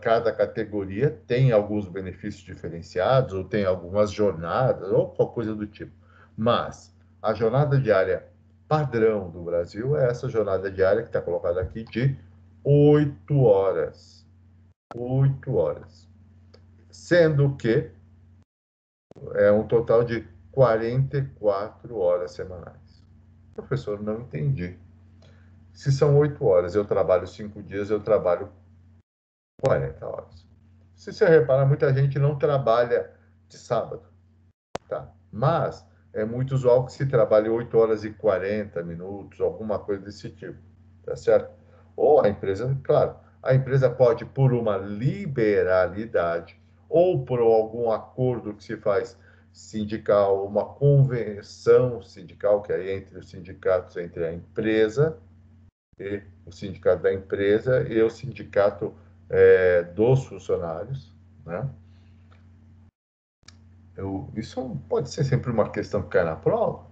cada categoria tem alguns benefícios diferenciados, ou tem algumas jornadas, ou qualquer coisa do tipo. Mas a jornada diária padrão do Brasil é essa jornada diária que está colocada aqui de 8 horas. 8 horas. Sendo que é um total de 44 horas semanais. Professor, não entendi. Se são 8 horas, eu trabalho 5 dias, eu trabalho 40 horas. Se você reparar, muita gente não trabalha de sábado, tá? Mas é muito usual que se trabalhe 8 horas e 40 minutos, alguma coisa desse tipo, tá certo? Ou a empresa, claro, a empresa pode, por uma liberalidade ou por algum acordo que se faz sindical, uma convenção sindical, que é entre os sindicatos, entre a empresa e o sindicato da empresa e o sindicato dos funcionários, né? Isso pode ser sempre uma questão que cai na prova.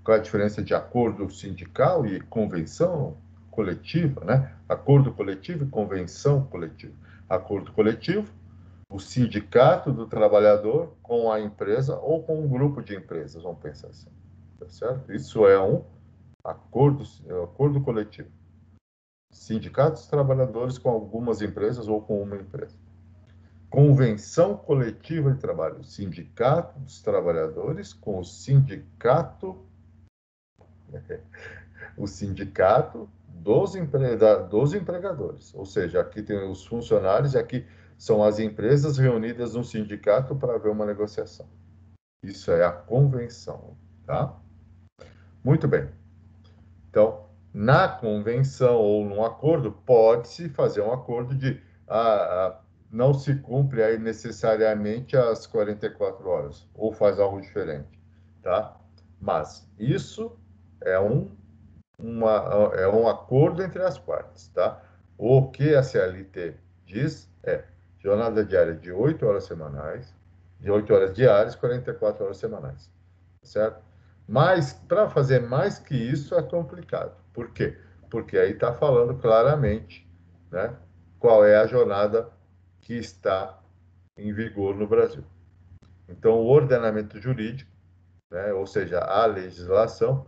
Qual é a diferença de acordo sindical e convenção? coletiva, né? Acordo coletivo e convenção coletiva. Acordo coletivo, o sindicato do trabalhador com a empresa ou com um grupo de empresas, vamos pensar assim, tá certo? Isso é um acordo coletivo. Sindicatos dos trabalhadores com algumas empresas ou com uma empresa. Convenção coletiva de trabalho, sindicato dos trabalhadores com o sindicato dos empregadores. Ou seja, aqui tem os funcionários e aqui são as empresas reunidas no sindicato para haver uma negociação. Isso é a convenção, tá? Muito bem. Então, na convenção ou no acordo, pode-se fazer um acordo de não se cumpre aí necessariamente as 44 horas, ou faz algo diferente, tá? Mas isso é um acordo entre as partes, tá? O que a CLT diz é jornada diária de 8 horas semanais, de 8 horas diárias, 44 horas semanais, certo? Mas, para fazer mais que isso, é complicado. Por quê? Porque aí está falando claramente, né, qual é a jornada que está em vigor no Brasil. Então, o ordenamento jurídico, né, ou seja, a legislação,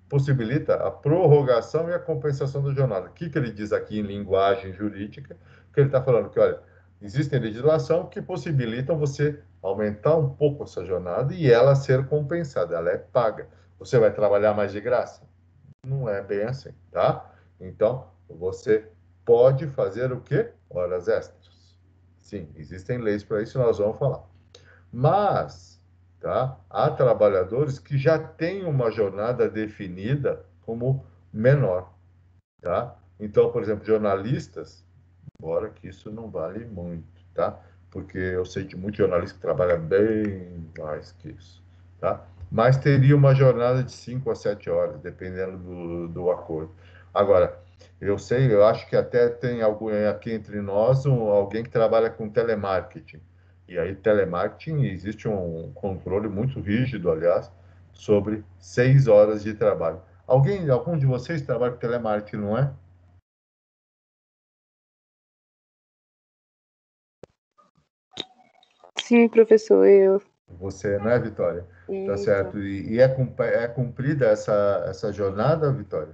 possibilita a prorrogação e a compensação da jornada. O que ele diz aqui em linguagem jurídica? Que ele está falando que, olha, existe legislação que possibilitam você aumentar um pouco essa jornada e ela ser compensada, ela é paga. Você vai trabalhar mais de graça? Não é bem assim, tá? Então, você pode fazer o quê? Horas extras. Sim, existem leis para isso, nós vamos falar. Mas, tá? Há trabalhadores que já têm uma jornada definida como menor, tá? Então, por exemplo, jornalistas, embora que isso não vale muito, tá? Porque eu sei de muito jornalista que trabalha bem mais que isso, tá? Mas teria uma jornada de 5 a 7 horas, dependendo do acordo. Agora, eu acho que até tem algum aqui entre nós alguém que trabalha com telemarketing. E aí, telemarketing, existe um controle muito rígido, aliás, sobre 6 horas de trabalho. Algum de vocês trabalha com telemarketing, não é? Sim, professor, eu. Você, não é, Vitória? Tá Isso. certo. E é cumprida essa jornada, Vitória?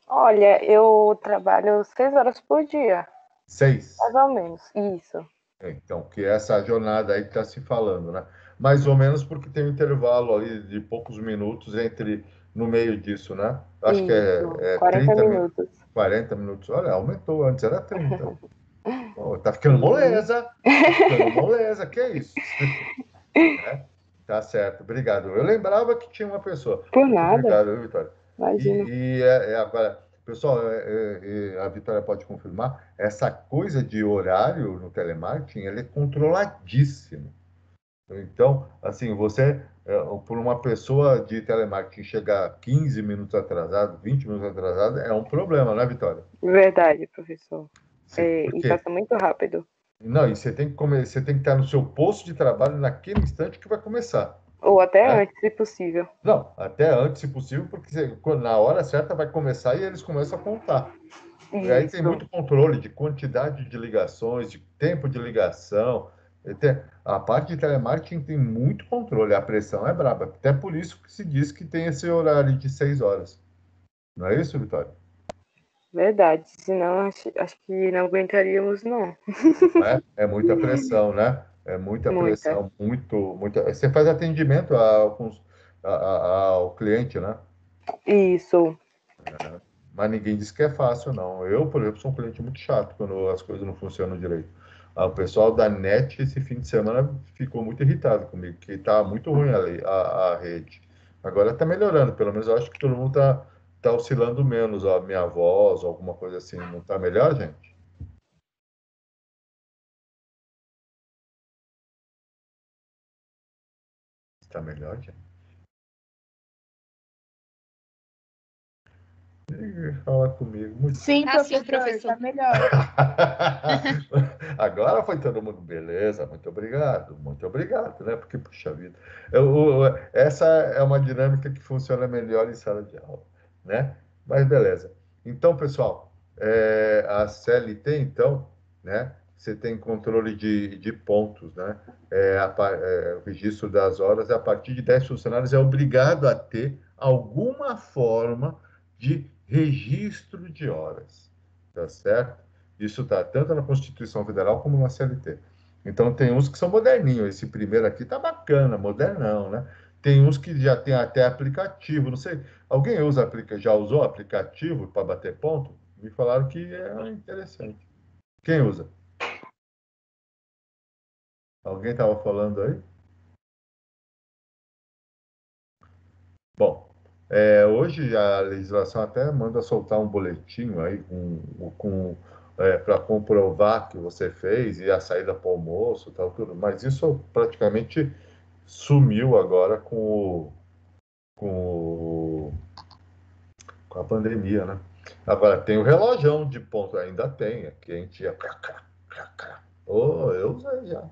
Olha, eu trabalho 6 horas por dia, 6. mais ou menos. Isso. Então, que é essa jornada aí que está se falando, né? Mais ou menos porque tem um intervalo ali de poucos minutos no meio disso, né? Acho que Isso. é 40 30 minutos. 40 minutos. Olha, aumentou, antes era 30. Oh, tá ficando moleza. Tá ficando moleza, que é isso? Né? Tá certo, obrigado. Eu lembrava que tinha uma pessoa. Por Muito nada. obrigado, viu, Vitória? Imagina. Agora, pessoal, a Vitória pode confirmar, essa coisa de horário no telemarketing, ele é controladíssimo. Então, assim, por uma pessoa de telemarketing chegar 15 minutos atrasado, 20 minutos atrasado, é um problema, né, Vitória? Verdade, professor. Sim, E porque passa muito rápido. não, e você tem que estar no seu posto de trabalho naquele instante que vai começar. Ou até Né? antes, se possível. Não, até antes, se possível, porque na hora certa vai começar e eles começam a contar. E aí tem Isso. muito controle de quantidade de ligações, de tempo de ligação. A parte de telemarketing tem muito controle, a pressão é braba. Até por isso que se diz que tem esse horário de 6 horas. Não é isso, Vitória? Verdade. Senão, acho que não aguentaríamos, não. Não é? É muita pressão, né? É muita Muita. pressão, muito. Você faz atendimento ao cliente, né? Isso. Mas ninguém diz que é fácil, não. Eu, por exemplo, sou um cliente muito chato quando as coisas não funcionam direito. O pessoal da NET, esse fim de semana, ficou muito irritado comigo, que está muito ruim a rede. Agora está melhorando, pelo menos eu acho que todo mundo tá oscilando menos a minha voz, alguma coisa assim. Não está melhor, gente? Está melhor, gente? Fala comigo. Muito Sim, Assim, professor, professor. está melhor. Agora foi todo mundo, beleza, muito obrigado, né? Porque, puxa vida, essa é uma dinâmica que funciona melhor em sala de aula, né? Mas beleza. Então, pessoal, a CLT, então, né, você tem controle de pontos, né? O registro das horas, a partir de 10 funcionários, é obrigado a ter alguma forma de registro de horas, tá certo? Isso está tanto na Constituição Federal como na CLT. Então, tem uns que são moderninhos. Esse primeiro aqui tá bacana, modernão, né? Tem uns que já tem até aplicativo, não sei. Alguém já usou aplicativo para bater ponto? Me falaram que é interessante. Quem usa? Alguém estava falando aí? Bom, hoje a legislação até manda soltar um boletim aí para comprovar que você fez e a saída para o almoço, tal, tudo. Mas isso praticamente sumiu agora com, o- com a pandemia, né? Agora tem o relógio de ponto, ainda tem, que a gente ia. Oh, eu usei já.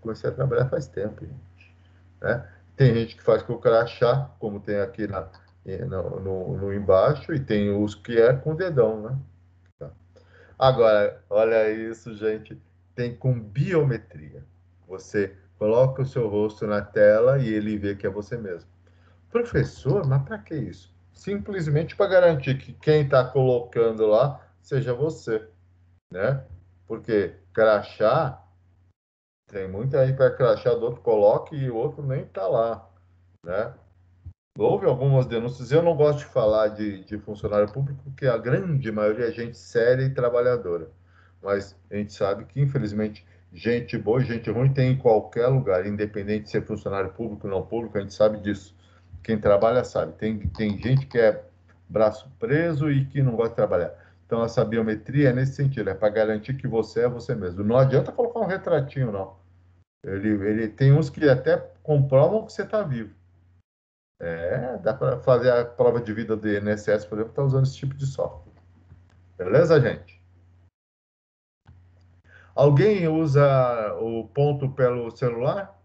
Comecei a trabalhar faz tempo, gente, né? Tem gente que faz com o crachá, como tem aqui no embaixo, e tem os que é com o dedão, né? Tá. Agora, olha isso, gente. Tem com biometria. Você coloca o seu rosto na tela e ele vê que é você mesmo. Professor, mas para que isso? Simplesmente para garantir que quem está colocando lá seja você, né? Porque crachá, tem muita gente que vai crachá do outro, coloca e o outro nem está lá, né? Houve algumas denúncias. Eu não gosto de falar de funcionário público, porque a grande maioria é gente séria e trabalhadora. Mas a gente sabe que, infelizmente, gente boa e gente ruim tem em qualquer lugar, independente de ser funcionário público ou não público, a gente sabe disso. Quem trabalha sabe. Tem gente que é braço preso e que não gosta de trabalhar. Então, essa biometria é nesse sentido, é para garantir que você é você mesmo. Não adianta colocar um retratinho, não. Ele tem uns que até comprovam que você está vivo. Dá para fazer a prova de vida do INSS, por exemplo, está usando esse tipo de software. Beleza, gente? Alguém usa o ponto pelo celular?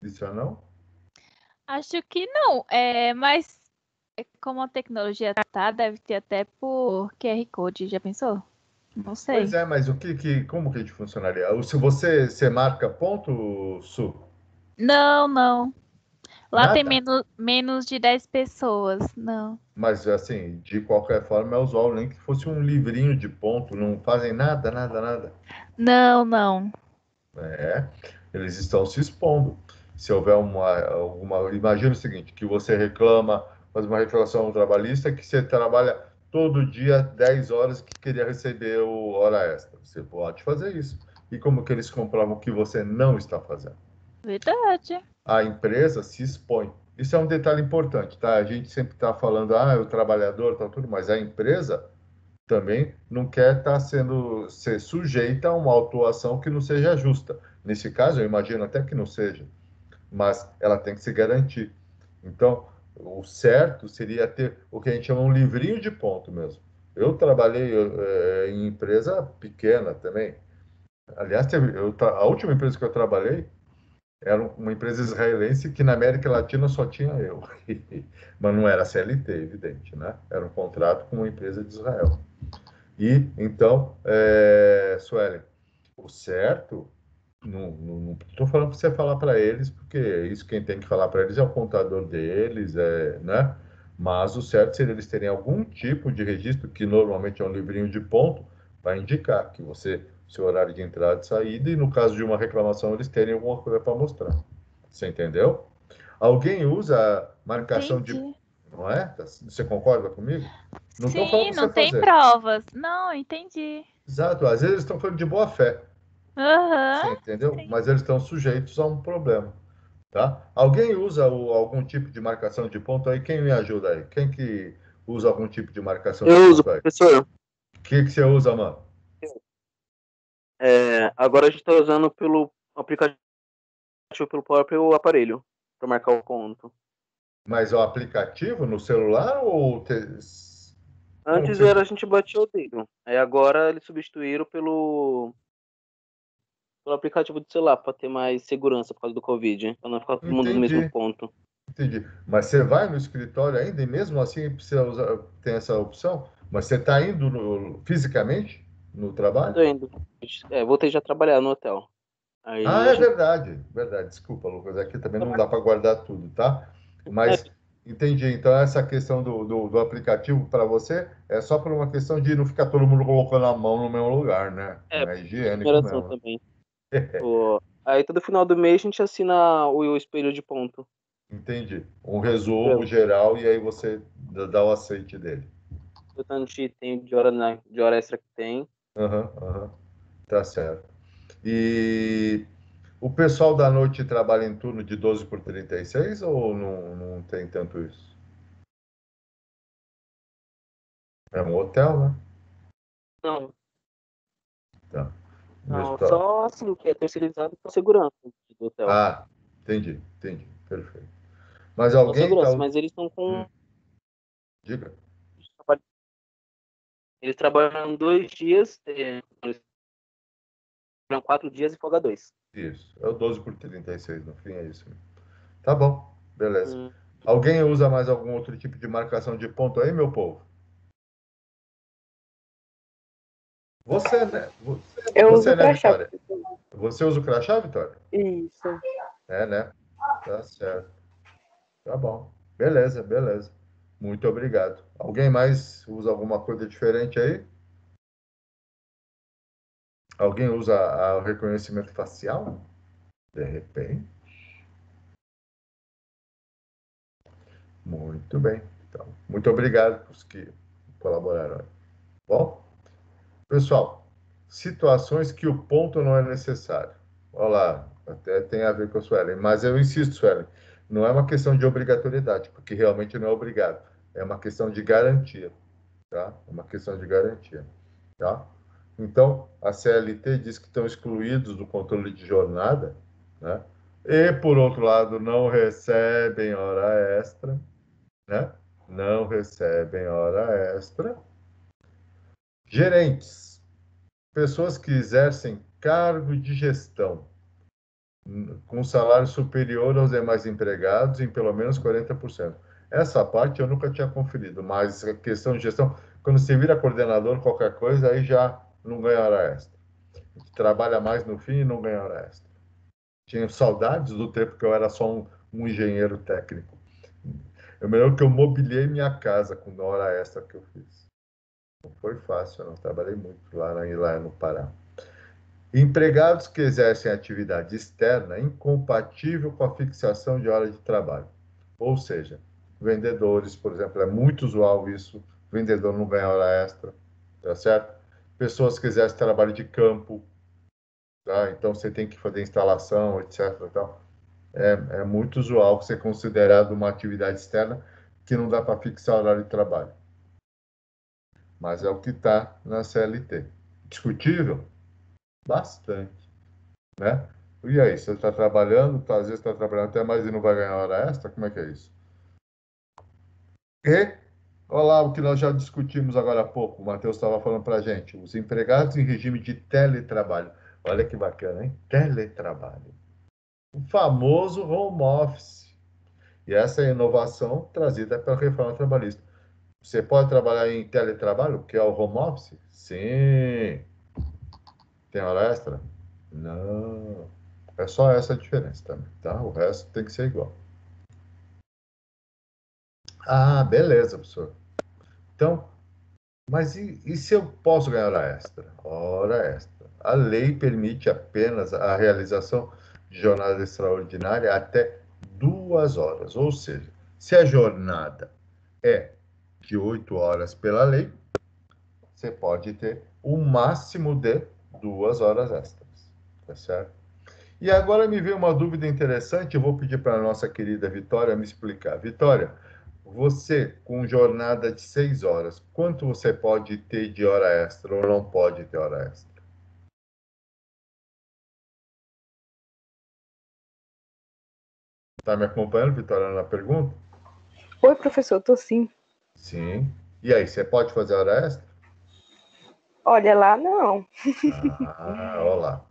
Isso não? Acho que não, mas como a tecnologia tá, deve ter até por QR Code, já pensou? Não Pois sei. é, mas como que a gente funcionaria? Se você marca ponto, Su? Não, não. Lá tem Nada? menos de 10 pessoas. Não. Mas, assim, de qualquer forma, é usual nem que fosse um livrinho de ponto, não fazem nada, nada, nada. Não, não. É, eles estão se expondo. Se houver imagina o seguinte, que você reclama, faz uma reclamação trabalhista, que você trabalha todo dia 10 horas que queria receber hora extra. Você pode fazer isso. E como que eles comprovam que você não está fazendo? Verdade. A empresa se expõe. Isso é um detalhe importante, tá? A gente sempre está falando, o trabalhador, tá tudo, mas a empresa também não quer ser sujeita a uma autuação que não seja justa. Nesse caso, eu imagino até que não seja, mas ela tem que se garantir. Então, o certo seria ter o que a gente chama um livrinho de ponto mesmo. Eu trabalhei em empresa pequena também. Aliás, a última empresa que eu trabalhei era uma empresa israelense que na América Latina só tinha eu. Mas não era CLT, evidente, né? Era um contrato com uma empresa de Israel. E, então, Suelen, o certo, não estou falando para você falar para eles, porque isso quem tem que falar para eles é o contador deles, né? Mas o certo seria eles terem algum tipo de registro, que normalmente é um livrinho de ponto, para indicar que seu horário de entrada e saída, e no caso de uma reclamação, eles terem alguma coisa para mostrar. Você entendeu? Alguém usa marcação de. Entendi. Não é? Você concorda comigo? Não estou falando Sim, para você não tem fazer. provas. Não, entendi. Exato, às vezes eles estão falando de boa fé, Aham, você entendeu? sim. Mas eles estão sujeitos a um problema, tá? Alguém usa algum tipo de marcação de ponto aí? Quem me ajuda aí? Quem que usa algum tipo de marcação de Eu uso, ponto aí? professor. O que você usa, mano? Agora a gente está usando pelo aplicativo, pelo próprio aparelho, para marcar o ponto. Mas o aplicativo no celular como que Antes você... era a gente batia o dedo. Aí agora eles substituíram pelo pelo aplicativo do celular, para ter mais segurança por causa do Covid, para não ficar todo mundo no mesmo Entendi, ponto. entendi. Mas você vai no escritório ainda e mesmo assim precisa usar, tem essa opção? Mas você está indo fisicamente no trabalho? Tô indo. Voltei já a trabalhar no hotel. Ah, Aí a é gente. verdade, verdade. Desculpa, Lucas, aqui também não dá para guardar tudo, tá? É, Mas entendi. Então, essa questão do aplicativo para você é só por uma questão de não ficar todo mundo colocando a mão no mesmo lugar, né? Não é higiênico numeração mesmo, também. Aí todo final do mês a gente assina o espelho de ponto. Entendi. Um resumo geral e aí você dá o aceite dele. O tanto de tempo de hora extra que tem. Aham, aham. Tá certo. E o pessoal da noite trabalha em turno de 12 por 36 ou não tem tanto isso? É um hotel, né? Não, Tá. não, Gostou. só assim, que é terceirizado com segurança do hotel. Ah, entendi, entendi. Perfeito. Mas Só alguém tá. segurança, mas eles estão Hum, com. diga. Eles trabalham 2 dias, eles trabalham 4 dias e folga 2. Isso. É o 12 por 36 no fim, é isso mesmo. Tá bom, beleza. Hum, Alguém usa mais algum outro tipo de marcação de ponto aí, meu povo? Você, né? Eu uso Você, o né, crachá. Vitória? Você usa o crachá, Vitória? Isso. É, né? Tá certo. Tá bom. Beleza, beleza. Muito obrigado. Alguém mais usa alguma coisa diferente aí? Alguém usa o reconhecimento facial? De repente. Muito bem. Então, muito obrigado por os que colaboraram. Bom, pessoal, situações que o ponto não é necessário. Olha lá, até tem a ver com a Suelen, mas eu insisto, Suelen, não é uma questão de obrigatoriedade, porque realmente não é obrigado. É uma questão de garantia, tá? É uma questão de garantia, tá? Então, a CLT diz que estão excluídos do controle de jornada, né? E, por outro lado, não recebem hora extra, né? Não recebem hora extra. Gerentes, pessoas que exercem cargo de gestão com salário superior aos demais empregados em pelo menos 40%. Essa parte eu nunca tinha conferido, mas a questão de gestão, quando você vira coordenador, qualquer coisa, aí já não ganha hora extra. Trabalha mais no fim e não ganha hora extra. Tinha saudades do tempo que eu era só um engenheiro técnico. Eu me lembro que eu mobiliei minha casa com a hora extra que eu fiz. Não foi fácil, eu não trabalhei muito lá no Pará. Empregados que exercem atividade externa incompatível com a fixação de hora de trabalho. Ou seja, vendedores, por exemplo, é muito usual isso, vendedor não ganha hora extra, tá certo? Pessoas que exercem trabalho de campo, tá? Então você tem que fazer instalação, etc. Tal. É muito usual ser considerado uma atividade externa que não dá para fixar horário de trabalho. Mas é o que está na CLT. Discutível? Bastante, né? E aí, você está trabalhando, às vezes está trabalhando até mais e não vai ganhar hora extra? Como é que é isso? E, olha lá o que nós já discutimos agora há pouco, o Matheus estava falando para a gente, os empregados em regime de teletrabalho. Olha que bacana, hein? Teletrabalho. O famoso home office. E essa é a inovação trazida pela reforma trabalhista. Você pode trabalhar em teletrabalho, que é o home office? Sim. Tem hora extra? Não. É só essa a diferença também, tá? O resto tem que ser igual. Ah, beleza, professor. Então, mas e se eu posso ganhar hora extra? Hora extra. A lei permite apenas a realização de jornada extraordinária até 2 horas. Ou seja, se a jornada é de 8 horas pela lei, você pode ter o máximo de 2 horas extras. Tá certo? E agora me veio uma dúvida interessante, eu vou pedir para a nossa querida Vitória me explicar. Vitória, você com jornada de 6 horas, quanto você pode ter de hora extra ou não pode ter hora extra? Está me acompanhando, Vitória, na pergunta? Oi, professor, tô sim. Sim. E aí, você pode fazer hora extra? Olha lá, não. Ah, olha lá.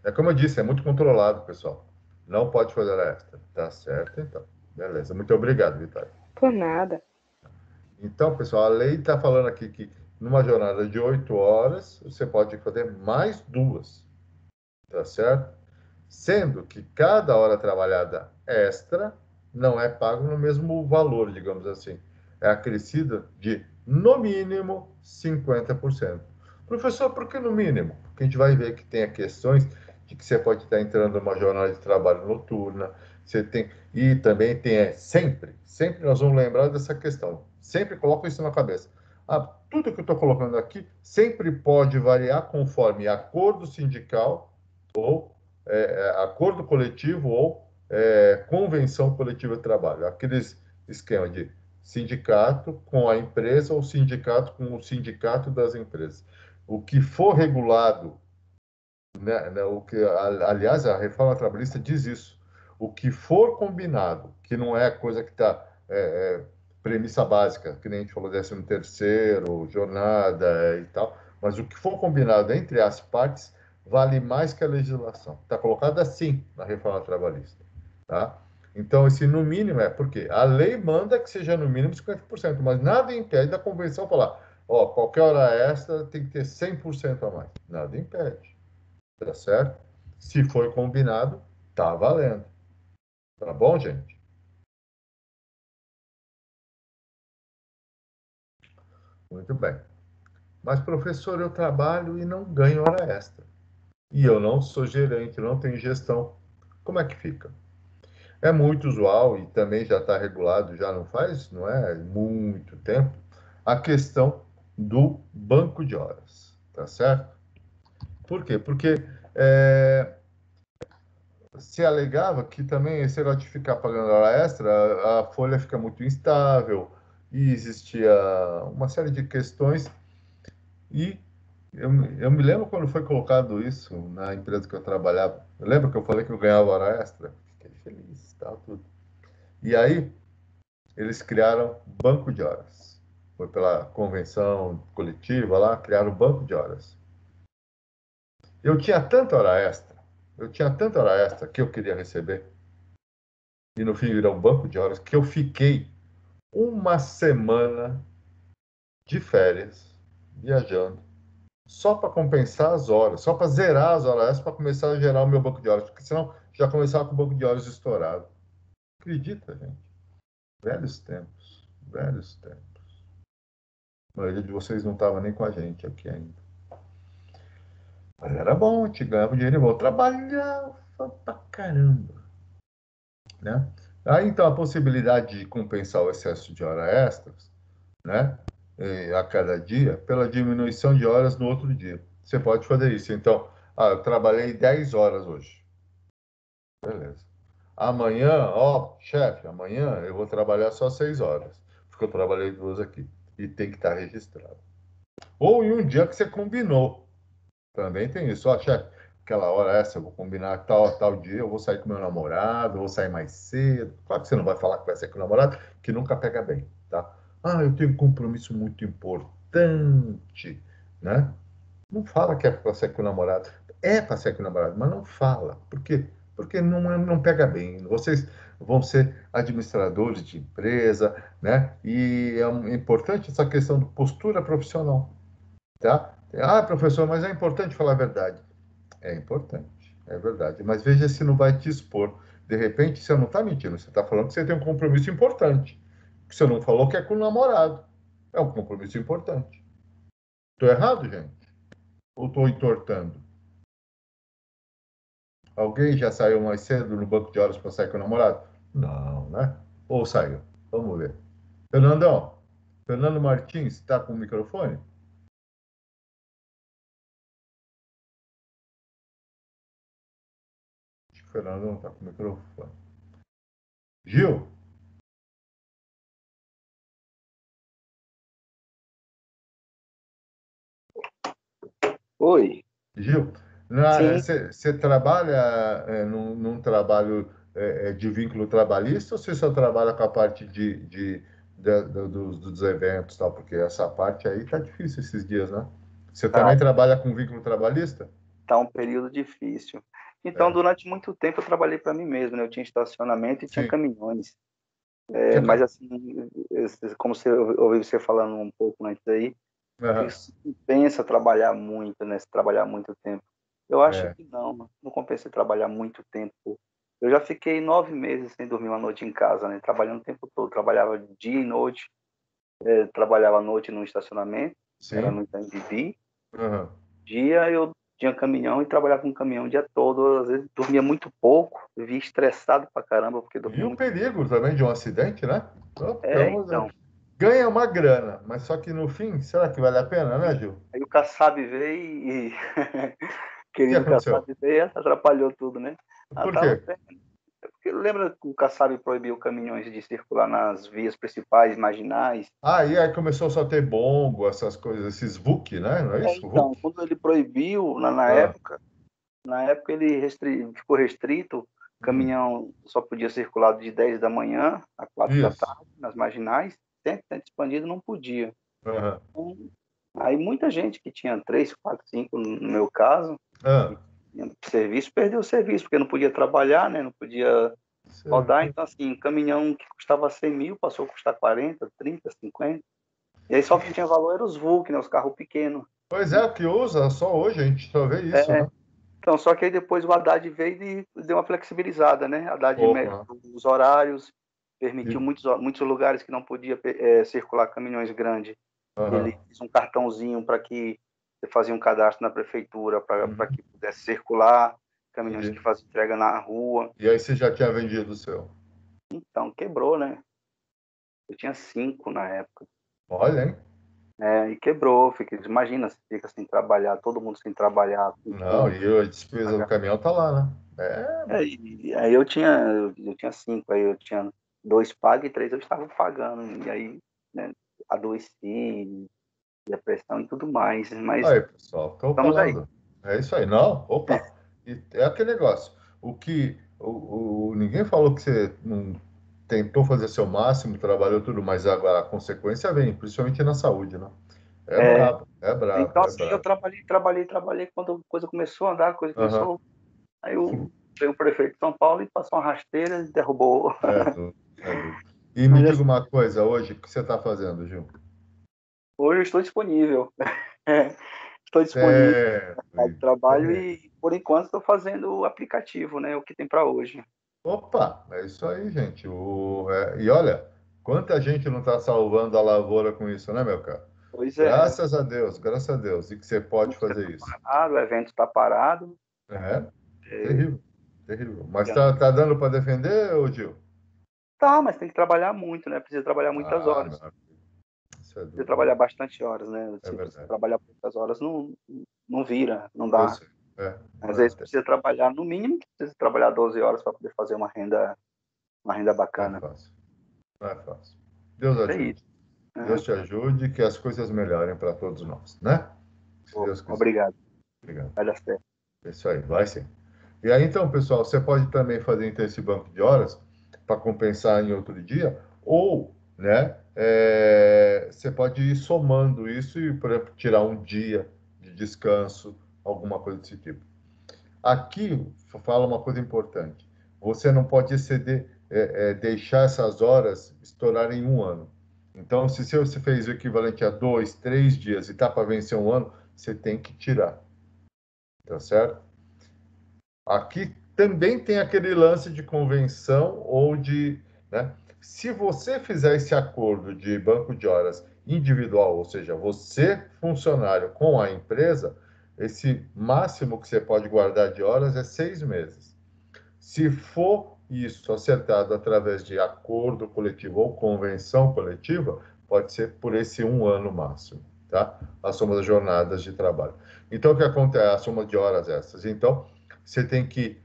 É como eu disse, é muito controlado, pessoal. Não pode fazer hora extra. Tá certo, então. Beleza. Muito obrigado, Vitória. Por nada. Então, pessoal, a lei está falando aqui que numa jornada de 8 horas, você pode fazer mais 2, tá certo? Sendo que cada hora trabalhada extra não é pago no mesmo valor, digamos assim. É acrescida de, no mínimo, 50%. Professor, por que no mínimo? Porque a gente vai ver que tem questões de que você pode estar entrando numa jornada de trabalho noturna, você tem, e também tem, sempre nós vamos lembrar dessa questão. Sempre coloca isso na cabeça. Tudo que eu estou colocando aqui sempre pode variar conforme acordo sindical ou acordo coletivo ou convenção coletiva de trabalho. Aqueles esquema de sindicato com a empresa ou sindicato com o sindicato das empresas. O que for regulado, né, aliás, a reforma trabalhista diz isso. O que for combinado, que não é coisa que está premissa básica, que nem a gente falou, 13º, jornada e tal, mas o que for combinado entre as partes vale mais que a legislação. Está colocado assim na reforma trabalhista, tá? Então, esse no mínimo porque a lei manda que seja no mínimo 50%, mas nada impede da convenção falar, qualquer hora extra tem que ter 100% a mais. Nada impede, tá certo? Se foi combinado, tá valendo. Tá bom, gente? Muito bem. Mas, professor, eu trabalho e não ganho hora extra. E eu não sou gerente, não tenho gestão. Como é que fica? É muito usual e também já está regulado, já não é muito tempo, a questão do banco de horas, tá certo? Por quê? Porque se alegava que também esse negócio de ficar pagando hora extra, a folha fica muito instável e existia uma série de questões e eu me lembro quando foi colocado isso na empresa que eu trabalhava. Eu lembro que eu falei que eu ganhava hora extra? Fiquei feliz, tal, tudo. E aí, eles criaram banco de horas. Foi pela convenção coletiva lá, criaram o banco de horas. Eu tinha tanta hora extra que eu queria receber, e no fim virou um banco de horas, que eu fiquei uma semana de férias, viajando, só para compensar as horas, só para zerar as horas para começar a gerar o meu banco de horas, porque senão já começava com o banco de horas estourado. Acredita, gente? Velhos tempos, velhos tempos. A maioria de vocês não estava nem com a gente aqui ainda. Mas era bom, te ganhava dinheiro bom. Trabalhava pra caramba, né? Aí, então, a possibilidade de compensar o excesso de horas extras, né? A cada dia, pela diminuição de horas no outro dia. Você pode fazer isso. Então, eu trabalhei 10 horas hoje. Beleza. Amanhã, chefe, amanhã eu vou trabalhar só 6 horas, porque eu trabalhei 2 aqui. E tem que estar registrado. Ou em um dia que você combinou. Também tem isso. Chefe, aquela hora essa eu vou combinar tal dia, eu vou sair com meu namorado, vou sair mais cedo. Claro que você não vai falar que vai sair com o namorado, que nunca pega bem, tá? Eu tenho um compromisso muito importante, né? Não fala que é para sair com o namorado. É para sair com o namorado, mas não fala. Por quê? Porque não pega bem. Vocês vão ser administradores de empresa, né? E é importante essa questão de postura profissional, tá? Professor, mas é importante falar a verdade. É importante, é verdade. Mas veja se não vai te expor. De repente, você não está mentindo, você está falando que você tem um compromisso importante. Você não falou que é com o namorado. É um compromisso importante. Estou errado, gente? Ou estou entortando? Alguém já saiu mais cedo no banco de horas para sair com o namorado? Não, né? Ou saiu? Vamos ver. Fernandão, Fernando Martins, está com o microfone? Acho que o Fernando não está com o microfone. Gil? Oi. Gil, Sim. você trabalha num trabalho de vínculo trabalhista ou você só trabalha com a parte dos eventos, tal? Porque essa parte aí tá difícil esses dias, né? Você Tá, também trabalha com vínculo trabalhista? tá um período difícil. Então, durante muito tempo eu trabalhei para mim mesmo, né? Eu tinha estacionamento e tinha Sim. caminhões. Tinha Mas assim, como você ouviu você falando um pouco antes aí, Aham. que compensa trabalhar muito, né? Se trabalhar muito tempo. Eu acho É. que não compensa trabalhar muito tempo. Eu já fiquei 9 meses sem dormir uma noite em casa, né? Trabalhando o tempo todo. Trabalhava dia e noite, trabalhava à noite no estacionamento, era Sim. no Itaim Bibi. Aham. Dia eu tinha caminhão e trabalhava com caminhão o dia todo. Às vezes dormia muito pouco, vivia estressado pra caramba, porque E dormia o muito. perigo também de um acidente, né? Então, Então. ganha uma grana, mas só que no fim, será que vale a pena, né, Gil? Aí o Kassab veio e O que querido Kassab aconteceu? veio, atrapalhou tudo, né? Por Tava quê? porque lembra que o Kassab proibiu caminhões de circular nas vias principais, marginais? E aí começou só a ter bongo, essas coisas, esses VUC, né? Não é isso? Então, VUC? quando ele proibiu, Ah, na época ele ficou restrito, caminhão só podia circular de 10 da manhã a 4 da isso. tarde, nas marginais, sempre expandido não podia. Aham. Então, aí muita gente que tinha 3, 4, 5, no meu caso, Ah, serviço, perdeu o serviço, porque não podia trabalhar, né? Não podia rodar. Então, assim, um caminhão que custava 100 mil passou a custar 40, 30, 50. E aí só que tinha valor eram os VUC, né? Os carros pequenos. Pois é, o que usa só hoje, a gente só vê isso, É, né? então, só que aí depois o Haddad veio e deu uma flexibilizada, né? Haddad Opa. os horários, permitiu E- muitos lugares que não podia circular caminhões grandes. Ele Aham. fez um cartãozinho para que você fazia um cadastro na prefeitura para Uhum. que pudesse circular, caminhões E, que faziam entrega na rua. e aí você já tinha vendido o seu. Então, quebrou, né? Eu tinha 5 na época. Olha, hein? E quebrou. Imagina, você fica sem trabalhar, todo mundo sem trabalhar, com Não, conta. e a despesa do caminhão tá lá, né? E aí eu tinha 5, aí eu tinha 2 pagos e 3 eu estava pagando. E aí, né, adoeci, depressão e tudo mais. Mas Aí, pessoal, estou estamos aí. falando. É isso aí. Não, opa. E é aquele negócio. Ninguém falou que você não tentou fazer seu máximo, trabalhou tudo, mas agora a consequência vem, principalmente na saúde, né? É É, brabo, é brabo, então, é assim, eu brabo. trabalhei. Quando a coisa começou a andar, a coisa Aham. começou. Aí veio o prefeito de São Paulo e passou uma rasteira e derrubou. É duro, é duro. E me Mas diga assim, uma coisa, hoje, o que você está fazendo, Gil? hoje eu estou disponível. Estou disponível Certo. no mercado de trabalho e, por enquanto, estou fazendo o aplicativo, né? O que tem para hoje. Opa, é isso aí, gente. E olha, quanta gente não está salvando a lavoura com isso, né, meu cara? Pois é, Graças a Deus, graças a Deus. E que você pode fazer isso. parado, o evento está parado. É, É, terrível, terrível. Mas tá dando para defender, ô Gil? tá, mas tem que trabalhar muito, né? Precisa trabalhar muitas Meu horas. amigo, isso é Precisa duro, trabalhar viu? bastante horas, né? É Se você verdade. trabalhar muitas horas, não vira, não Eu dá. sei. É, Às não é, vezes precisa trabalhar, no mínimo, precisa trabalhar 12 horas para poder fazer uma renda não é bacana. fácil. Não é fácil. Deus É isso. ajude. Né? Deus te ajude e que as coisas melhorem para todos nós, né? Se Deus quiser. Obrigado. Obrigado. Vai dar certo. É isso aí, vai sim. E aí, então, pessoal, você pode também fazer então esse banco de horas para compensar em outro dia, ou, né, você pode ir somando isso e, por exemplo, tirar um dia de descanso, alguma coisa desse tipo. Aqui fala uma coisa importante: você não pode exceder, deixar essas horas estourarem em um ano. Então, se você fez o equivalente a 2, 3 dias e está para vencer um ano, você tem que tirar, tá certo? Aqui também tem aquele lance de convenção ou de, né? Se você fizer esse acordo de banco de horas individual, ou seja, você funcionário com a empresa, esse máximo que você pode guardar de horas é 6 meses. Se for isso acertado através de acordo coletivo ou convenção coletiva, pode ser por esse um ano máximo, tá? A soma das jornadas de trabalho. Então, o que acontece? A soma de horas essas. Então, você tem que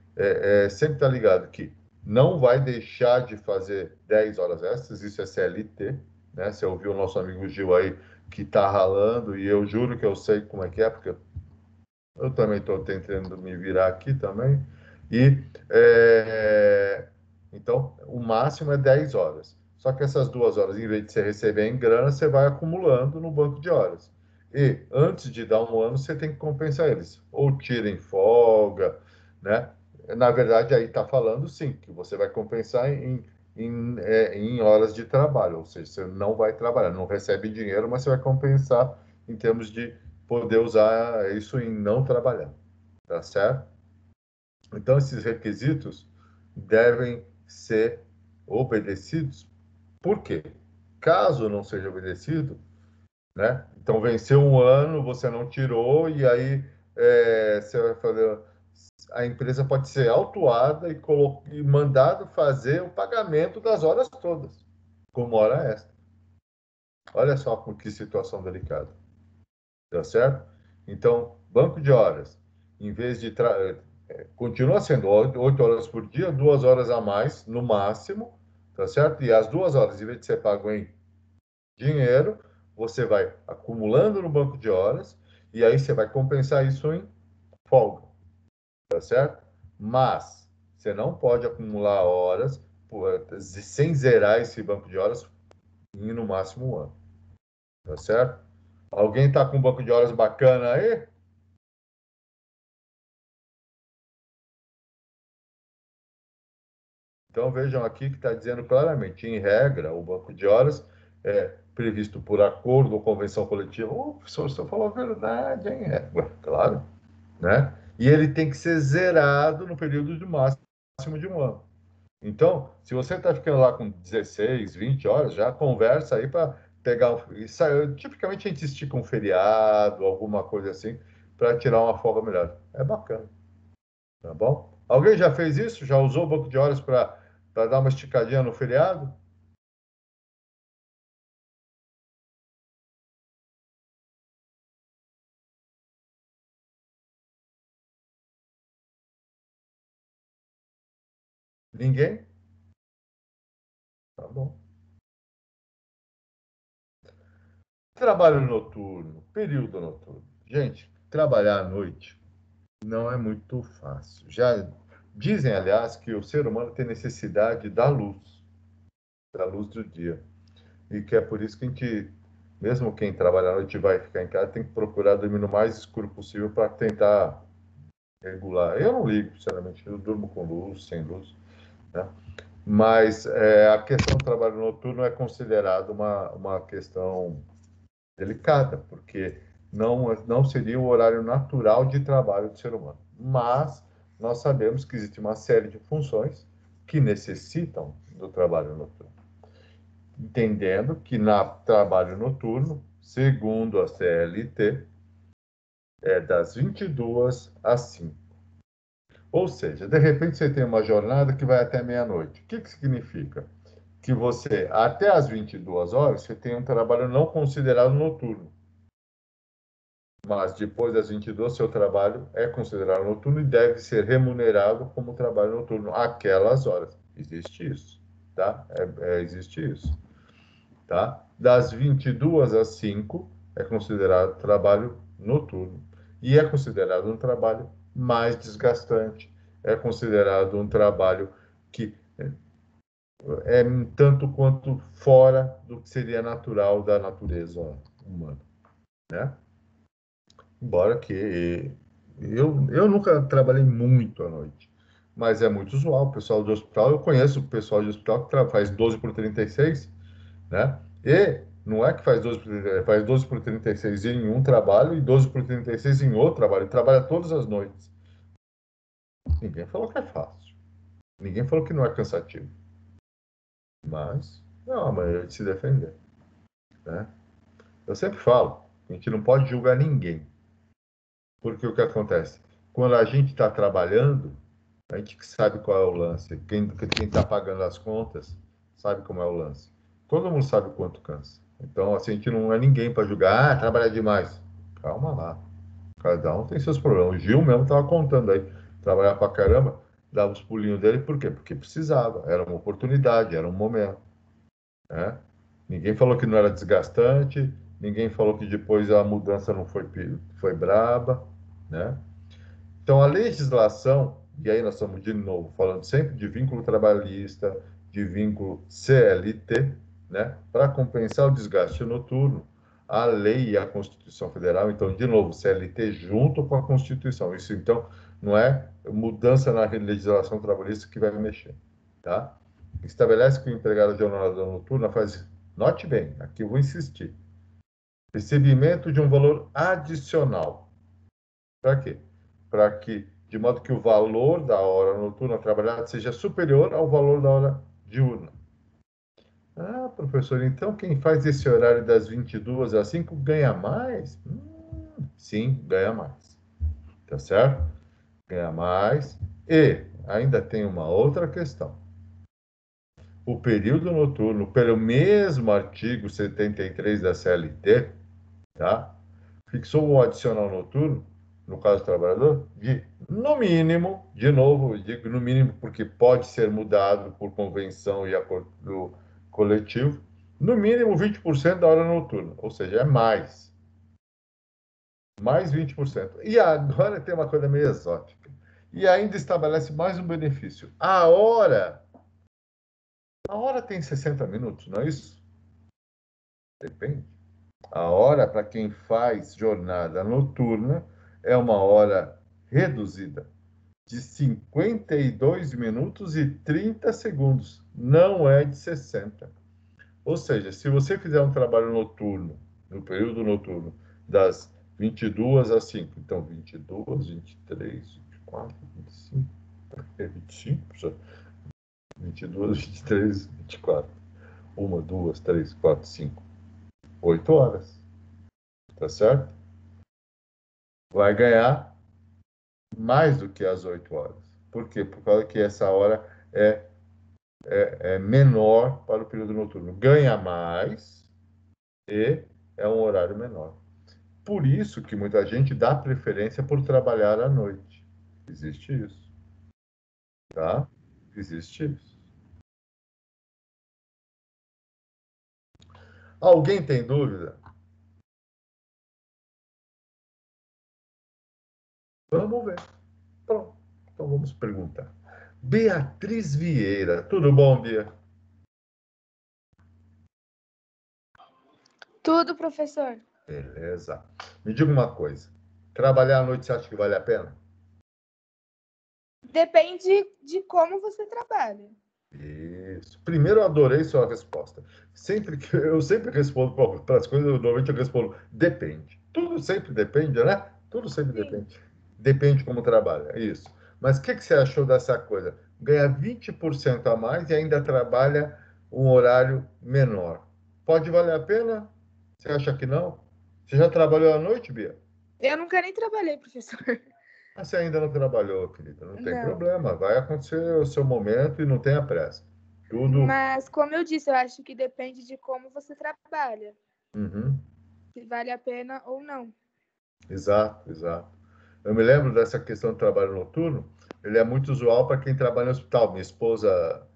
sempre estar ligado que não vai deixar de fazer 10 horas extras, isso é CLT, né? Você ouviu o nosso amigo Gil aí que está ralando, e eu juro que eu sei como é que é, porque eu também estou tentando me virar aqui também. E então o máximo é 10 horas. Só que essas 2 horas, em vez de você receber em grana, você vai acumulando no banco de horas. E antes de dar um ano, você tem que compensar eles. Ou tira em folga, né? na verdade, aí está falando, sim, que você vai compensar em horas de trabalho, ou seja, você não vai trabalhar, não recebe dinheiro, mas você vai compensar em termos de poder usar isso em não trabalhar, tá certo? Então, esses requisitos devem ser obedecidos. Por quê? Caso não seja obedecido, né? Então, venceu um ano, você não tirou, e aí você vai fazer. A empresa pode ser autuada e mandado fazer o pagamento das horas todas, como hora extra. Olha só com que situação delicada. Tá certo? Então, banco de horas, em vez de continua sendo 8 horas por dia, 2 horas a mais no máximo, tá certo? E as 2 horas, em vez de ser pago em dinheiro, você vai acumulando no banco de horas e aí você vai compensar isso em folga, tá certo? Mas você não pode acumular horas sem zerar esse banco de horas em no máximo um ano, tá certo? Alguém está com um banco de horas bacana aí? Então vejam aqui que está dizendo claramente, em regra, o banco de horas é previsto por acordo ou convenção coletiva. Professor, o senhor falou a verdade, hein? Claro, né? E ele tem que ser zerado no período de máximo de um ano. Então, se você está ficando lá com 16, 20 horas, já conversa aí para pegar tipicamente a gente estica um feriado, alguma coisa assim, para tirar uma folga melhor. É bacana, tá bom? Alguém já fez isso? Já usou o banco de horas para dar uma esticadinha no feriado? Ninguém? Tá bom. Trabalho noturno, período noturno. Gente, trabalhar à noite não é muito fácil. Já dizem, aliás, que o ser humano tem necessidade da luz do dia. E que é por isso que a gente, mesmo quem trabalha à noite e vai ficar em casa, tem que procurar dormir no mais escuro possível para tentar regular. Eu não ligo, sinceramente, eu durmo com luz, sem luz, né? Mas a questão do trabalho noturno é considerada uma questão delicada, porque não seria o horário natural de trabalho do ser humano. Mas nós sabemos que existe uma série de funções que necessitam do trabalho noturno. Entendendo que na trabalho noturno, segundo a CLT, é das 22 às 5. Ou seja, de repente você tem uma jornada que vai até meia-noite. O que significa? Que você, até às 22 horas, você tem um trabalho não considerado noturno. Mas depois das 22, seu trabalho é considerado noturno e deve ser remunerado como trabalho noturno aquelas horas. Existe isso, tá? Existe isso, tá? Das 22 às 5 é considerado trabalho noturno e é considerado um trabalho mais desgastante. É considerado um trabalho que é tanto quanto fora do que seria natural da natureza humana, né? Embora que eu nunca trabalhei muito à noite, mas é muito usual. O pessoal do hospital, eu conheço o pessoal de hospital que faz 12 por 36, né? E não é que faz 12 por 36, faz 12 por 36 em um trabalho e 12 por 36 em outro trabalho. Ele trabalha todas as noites. Ninguém falou que é fácil. Ninguém falou que não é cansativo. Mas não é uma maneira de se defender, né? Eu sempre falo, a gente não pode julgar ninguém. Porque o que acontece? Quando a gente está trabalhando, a gente que sabe qual é o lance. Quem está pagando as contas sabe como é o lance. Todo mundo sabe o quanto cansa. Então, assim, a gente não é ninguém para julgar, trabalhar demais. Calma lá. Cada um tem seus problemas. O Gil mesmo estava contando aí. Trabalhar para caramba, dava os pulinhos dele. Por quê? Porque precisava. Era uma oportunidade, era um momento, né? Ninguém falou que não era desgastante. Ninguém falou que depois a mudança não foi braba, né? Então, a legislação, e aí nós estamos de novo falando sempre de vínculo trabalhista, de vínculo CLT, né, para compensar o desgaste noturno, a lei e a Constituição Federal. Então, de novo, CLT junto com a Constituição. Isso, então, não é mudança na legislação trabalhista que vai mexer, tá? Estabelece que o empregado de jornada noturna faz, note bem, aqui eu vou insistir, recebimento de um valor adicional. Para quê? Para que, de modo que o valor da hora noturna trabalhada seja superior ao valor da hora diurna. Ah, professor, então quem faz esse horário das 22 às 5 ganha mais? Sim, ganha mais. Tá certo? Ganha mais. E ainda tem uma outra questão. O período noturno, pelo mesmo artigo 73 da CLT, tá? Fixou um adicional noturno, no caso do trabalhador, de, no mínimo, de novo, eu digo no mínimo porque pode ser mudado por convenção e acordo coletivo, no mínimo 20% da hora noturna, ou seja, é mais. Mais 20%. E agora tem uma coisa meio exótica. E ainda estabelece mais um benefício. A hora tem 60 minutos, não é isso? Depende. A hora para quem faz jornada noturna é uma hora reduzida de 52 minutos e 30 segundos. Não é de 60. Ou seja, se você fizer um trabalho noturno, no período noturno, das 22 às 5, então 22, 23, 24, 25, 25, 22, 23, 24, 1, 2, 3, 4, 5, 8 horas, tá certo? Vai ganhar mais do que as 8 horas. Por quê? Por causa que essa hora é menor para o período noturno. Ganha mais e é um horário menor. Por isso que muita gente dá preferência por trabalhar à noite. Existe isso, tá? Existe isso. Alguém tem dúvida? Vamos ver. Pronto. Então vamos perguntar. Beatriz Vieira. Tudo bom, Bia? Tudo, professor. Beleza. Me diga uma coisa. Trabalhar à noite você acha que vale a pena? Depende de como você trabalha. Isso. Primeiro, eu adorei sua resposta. Eu sempre respondo para as coisas, normalmente eu respondo depende. Tudo sempre depende, né? Tudo sempre Sim. depende. Depende como trabalha, é isso. Mas o que você achou dessa coisa? Ganha 20% a mais e ainda trabalha um horário menor. Pode valer a pena? Você acha que não? Você já trabalhou à noite, Bia? Eu nunca nem trabalhei, professor. Mas você ainda não trabalhou, querida. Não tem Não. problema. Vai acontecer o seu momento e não tenha pressa. Tudo. Mas, como eu disse, eu acho que depende de como você trabalha. Uhum. Se vale a pena ou não. Exato, exato. Eu me lembro dessa questão do trabalho noturno. Ele é muito usual para quem trabalha em hospital. Minha esposa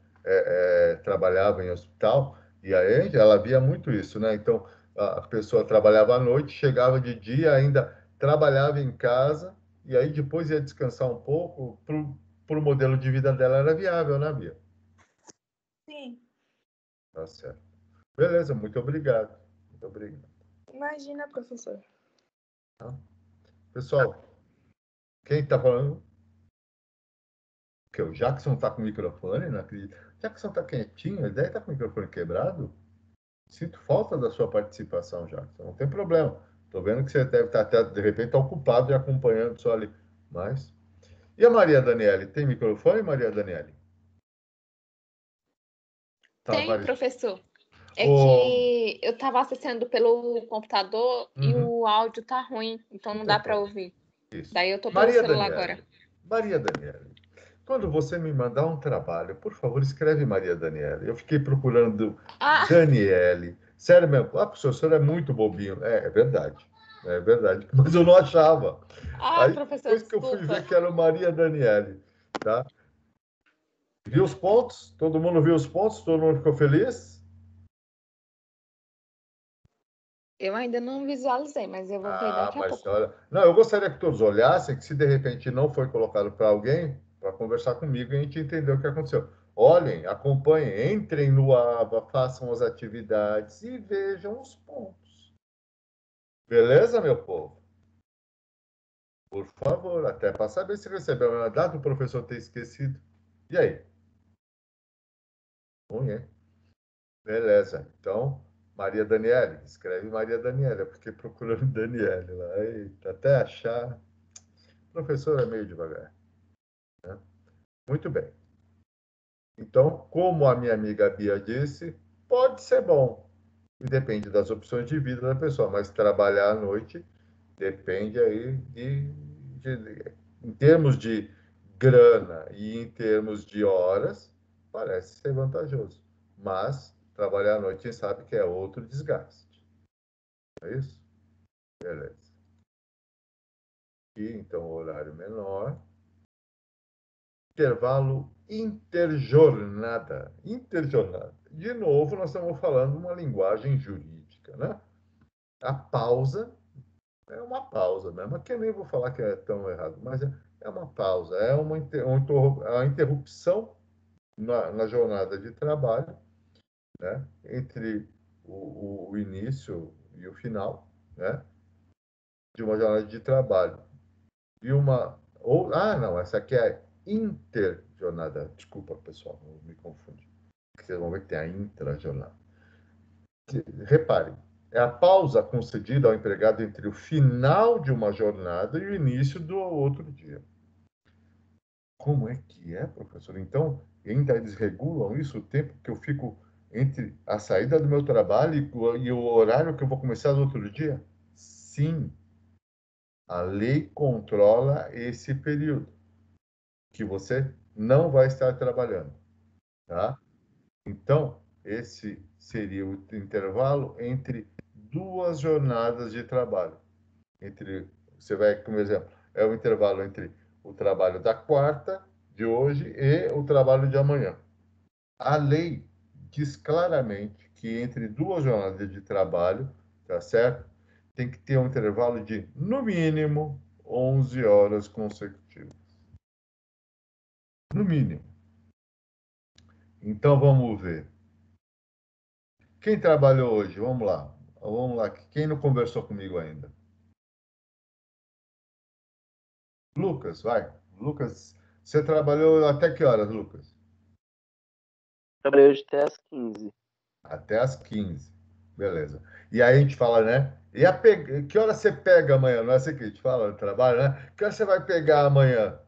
trabalhava em hospital e aí ela via muito isso, né? Então, a pessoa trabalhava à noite, chegava de dia, ainda trabalhava em casa e aí depois ia descansar um pouco. Para o modelo de vida dela era viável, né, Bia? Sim. Tá certo. Beleza, muito obrigado. Muito obrigado. Imagina, professor. Tá? Pessoal, quem está falando? Porque o Jackson está com o microfone, não acredito. O Jackson está quietinho, ele deve estar com o microfone quebrado. Sinto falta da sua participação, Jackson. Não tem problema. Estou vendo que você deve estar até, de repente, ocupado e acompanhando só ali. Mas. E a Maria Daniele? Tem microfone, Maria Daniele? Tá, Tem, Maria. professor. É Ô, que eu estava acessando pelo computador e uhum, o áudio tá ruim, então não tem dá para problema. ouvir. Isso. Daí eu tô pelo Maria celular agora. Daniele. Maria Daniele. Quando você me mandar um trabalho, por favor, escreve Maria Daniele. Eu fiquei procurando Ah, Daniele. Sério mesmo. Ah, professor é muito bobinho. É verdade. É verdade. Mas eu não achava. Aí professor, depois que eu fui ver desculpa. que era Maria Daniele, tá? Viu os pontos? Todo mundo viu os pontos? Todo mundo ficou feliz? Eu ainda não visualizei, mas eu vou ver Ah, daqui a mas pouco. olha. Não, eu gostaria que todos olhassem, que se de repente não foi colocado para alguém, para conversar comigo e a gente entender o que aconteceu. Olhem, acompanhem, entrem no ABA, façam as atividades e vejam os pontos. Beleza, meu povo? Por favor, até para saber se recebeu a data, o professor ter esquecido. E aí? Ruim, hein? Beleza. Então, Maria Daniele, escreve Maria Daniele, eu fiquei procurando Daniele lá. Eita, até achar. O professor é meio devagar. Né? Muito bem. Então, como a minha amiga Bia disse, pode ser bom. E depende das opções de vida da pessoa, mas trabalhar à noite depende aí em termos de grana e em termos de horas, parece ser vantajoso. Mas trabalhar à noite, a gente sabe que é outro desgaste. É isso? Beleza. E então, horário menor. Intervalo interjornada. Interjornada. De novo, nós estamos falando uma linguagem jurídica, né? A pausa é uma pausa mesmo. Aqui eu nem vou falar que é tão errado, mas é uma pausa, é uma interrupção na jornada de trabalho, né? Entre o início e o final, né? De uma jornada de trabalho. E não, essa aqui é interjornada. Desculpa, pessoal, não me confundi. Vocês vão ver que tem a intrajornada. Reparem, é a pausa concedida ao empregado entre o final de uma jornada e o início do outro dia. Como é que é, professor? Então, ainda eles regulam isso, o tempo que eu fico entre a saída do meu trabalho e o horário que eu vou começar no outro dia? Sim, a lei controla esse período que você não vai estar trabalhando, tá? Então, esse seria o intervalo entre duas jornadas de trabalho. Você vai, como exemplo, é o intervalo entre o trabalho da quarta de hoje e o trabalho de amanhã. A lei diz claramente que entre duas jornadas de trabalho, tá certo? Tem que ter um intervalo de, no mínimo, 11 horas consecutivas. No mínimo. Então, vamos ver. Quem trabalhou hoje? Vamos lá. Vamos lá. Quem não conversou comigo ainda? Lucas, vai. Lucas, você trabalhou até que horas, Lucas? Trabalhei hoje até às 15. Até às 15. Beleza. E aí a gente fala, né? Que hora você pega amanhã? Não é assim que a gente fala no trabalho, né? Que hora você vai pegar amanhã?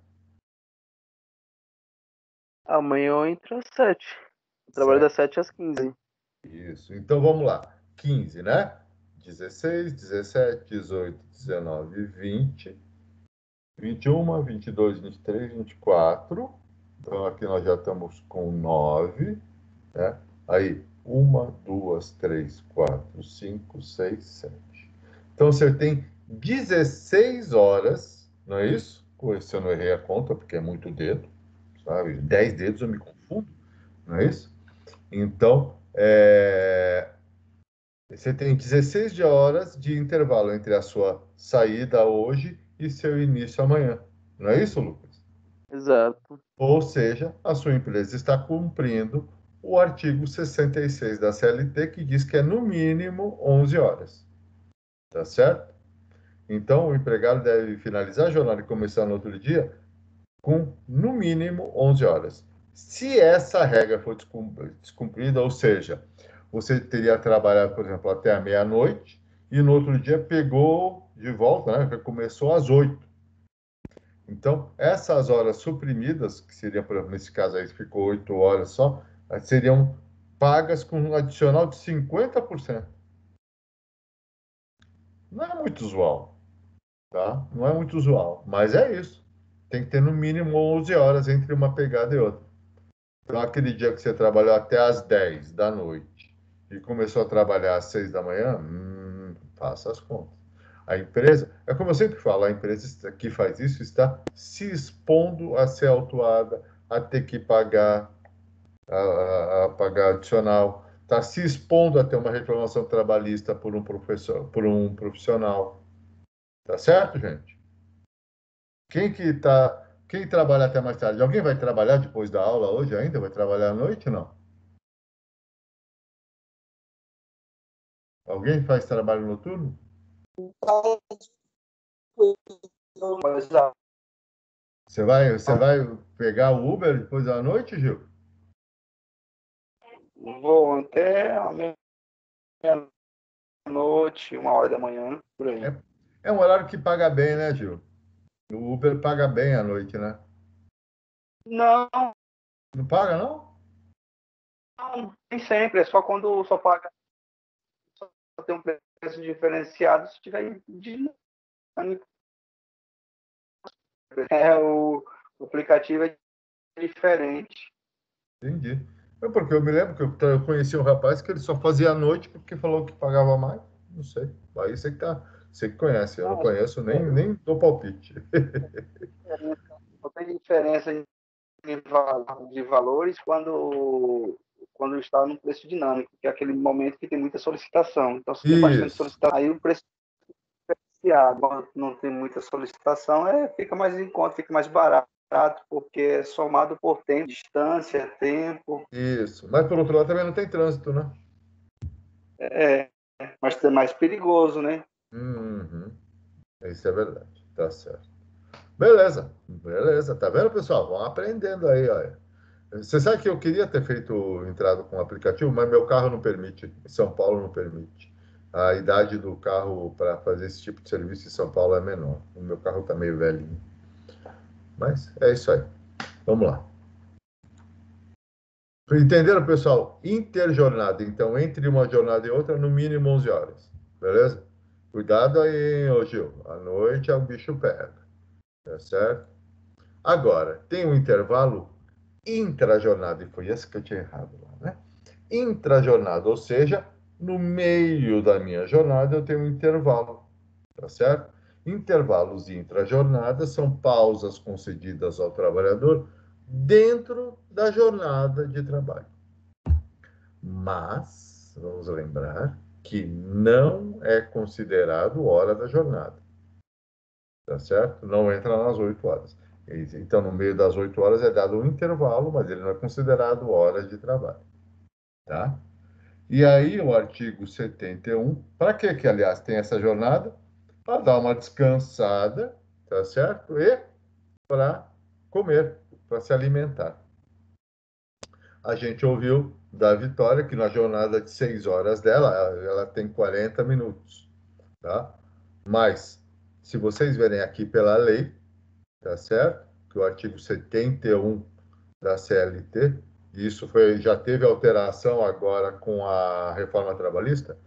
Amanhã eu entro às 7. Eu trabalho das 7 às 15. Isso. Então vamos lá. 15, né? 16, 17, 18, 19, 20, 21, 22, 23, 24. Então aqui nós já estamos com 9, né? Aí, 1, 2, 3, 4, 5, 6, 7. Então você tem 16 horas, não é isso? Se eu não errei a conta, porque é muito dedo, sabe? 10 dedos eu me confundo, não é isso? Então, você tem 16 horas de intervalo entre a sua saída hoje e seu início amanhã. Não é isso, Lucas? Exato. Ou seja, a sua empresa está cumprindo o artigo 66 da CLT, que diz que é no mínimo 11 horas. Tá certo? Então, o empregado deve finalizar a jornada e começar no outro dia com, no mínimo, 11 horas. Se essa regra for descumprida, ou seja, você teria trabalhado, por exemplo, até a meia-noite e no outro dia pegou de volta, né? Começou às 8. Então, essas horas suprimidas, que seria, por exemplo, nesse caso aí, ficou 8 horas só, seriam pagas com um adicional de 50%. Não é muito usual, tá? Não é muito usual, mas é isso. Tem que ter no mínimo 11 horas entre uma pegada e outra. Então, aquele dia que você trabalhou até às 10 da noite e começou a trabalhar às 6 da manhã, faça as contas. A empresa, é como eu sempre falo, a empresa que faz isso está se expondo a ser autuada, a ter que pagar, a pagar adicional, está se expondo a ter uma reclamação trabalhista por um profissional. Tá certo, gente? Quem trabalha até mais tarde? Alguém vai trabalhar depois da aula hoje ainda? Vai trabalhar à noite, não? Alguém faz trabalho noturno? Você vai pegar o Uber depois da noite, Gil? Vou até a meia-noite, 1h da manhã, por aí. É um horário que paga bem, né, Gil? O Uber paga bem à noite, né? Não, Não paga, não? nem sempre, é só quando só paga, só tem um preço diferenciado se tiver dinâmico. O aplicativo é diferente. Entendi. É porque eu me lembro que eu conheci um rapaz que ele só fazia à noite porque falou que pagava mais. Não sei. Aí você que conhece. Eu não conheço, nem dou palpite. Só tem diferença de valores quando está no preço dinâmico, que é aquele momento que tem muita solicitação. Então, se tem bastante Isso. solicitação, aí o preço é diferenciado. Quando não tem muita solicitação, fica mais em conta, fica mais barato, porque é somado por tempo, distância, tempo. Isso. Mas, por outro lado, também não tem trânsito, né? Mas é mais perigoso, né? Uhum. Isso é verdade. Tá certo. Beleza. Beleza. Tá vendo, pessoal? Vão aprendendo aí, olha. Você sabe que eu queria ter entrado com o aplicativo, mas meu carro não permite. Em São Paulo não permite. A idade do carro para fazer esse tipo de serviço em São Paulo é menor. O meu carro está meio velhinho. Mas é isso aí. Vamos lá. Entenderam, pessoal? Interjornada. Então, entre uma jornada e outra, no mínimo 11 horas. Beleza? Cuidado aí, ô Gil. À noite o bicho pega. Tá certo? Agora, tem um intervalo intrajornada. E foi esse que eu tinha errado lá, né? Intrajornada, ou seja, no meio da minha jornada eu tenho um intervalo. Tá certo? Intervalos intrajornada são pausas concedidas ao trabalhador dentro da jornada de trabalho. Mas, vamos lembrar que não é considerado hora da jornada. Tá certo? Não entra nas 8 horas. Então, no meio das 8 horas é dado um intervalo, mas ele não é considerado hora de trabalho. Tá? E aí, o artigo 71, para que, aliás, tem essa jornada? Para dar uma descansada, tá certo? E para comer, para se alimentar. A gente ouviu da Vitória que na jornada de 6 horas dela, ela tem 40 minutos, tá? Mas, se vocês verem aqui pela lei, tá certo? Que o artigo 71 da CLT, e isso já teve alteração agora com a reforma trabalhista,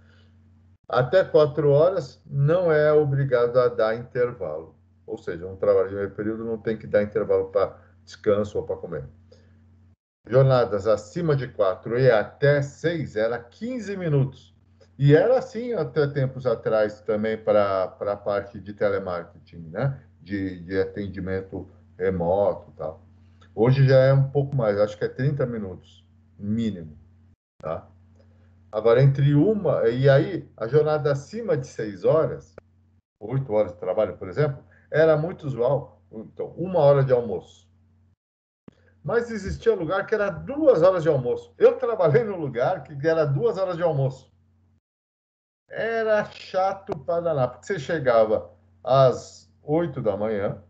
até 4 horas não é obrigado a dar intervalo. Ou seja, um trabalho de meio período não tem que dar intervalo para descanso ou para comer. Jornadas acima de 4 e até 6 era 15 minutos. E era assim até tempos atrás também para a parte de telemarketing, né? De atendimento remoto e tal. Hoje já é um pouco mais, acho que é 30 minutos, mínimo, tá? Agora, e aí, a jornada acima de 6 horas, 8 horas de trabalho, por exemplo, era muito usual. Então, 1 hora de almoço. Mas existia lugar que era 2 horas de almoço. Eu trabalhei num lugar que era 2 horas de almoço. Era chato para danar, porque você chegava às 8 da manhã,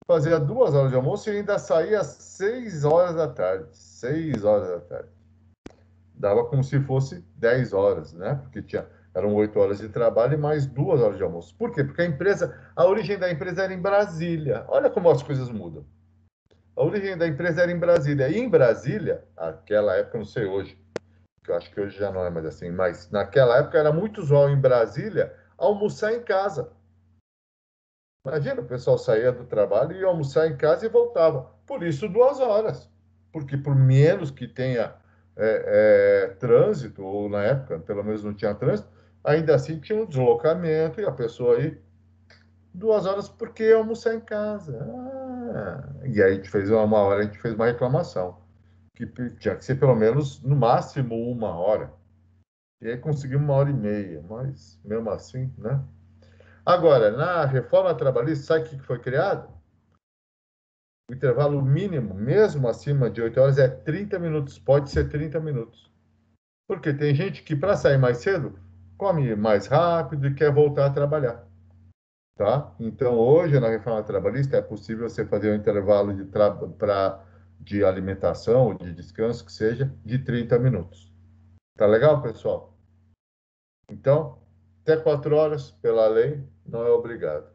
fazia 2 horas de almoço e ainda saía às 6 horas da tarde. 6 horas da tarde. Dava como se fosse 10 horas, né? Porque eram 8 horas de trabalho e mais 2 horas de almoço. Por quê? Porque a origem da empresa era em Brasília. Olha como as coisas mudam. A origem da empresa era em Brasília. E em Brasília, naquela época, não sei hoje, que eu acho que hoje já não é mais assim, mas naquela época era muito usual em Brasília almoçar em casa. Imagina, o pessoal saía do trabalho e ia almoçar em casa e voltava. Por isso, 2 horas. Porque por menos que tenha trânsito, ou na época, pelo menos não tinha trânsito, ainda assim tinha um deslocamento e a pessoa aí 2 horas porque ia almoçar em casa. E aí a gente fez uma hora, a gente fez uma reclamação, que tinha que ser pelo menos, no máximo, 1 hora. E aí conseguimos 1 hora e meia, mas mesmo assim, né? Agora, na reforma trabalhista, sabe o que foi criado? O intervalo mínimo, mesmo acima de 8 horas, é 30 minutos. Pode ser 30 minutos. Porque tem gente que, para sair mais cedo, come mais rápido e quer voltar a trabalhar. Tá? Então, hoje, na reforma trabalhista, é possível você fazer um intervalo de alimentação ou de descanso, que seja, de 30 minutos. Tá legal, pessoal? Então, até 4 horas, pela lei, não é obrigado.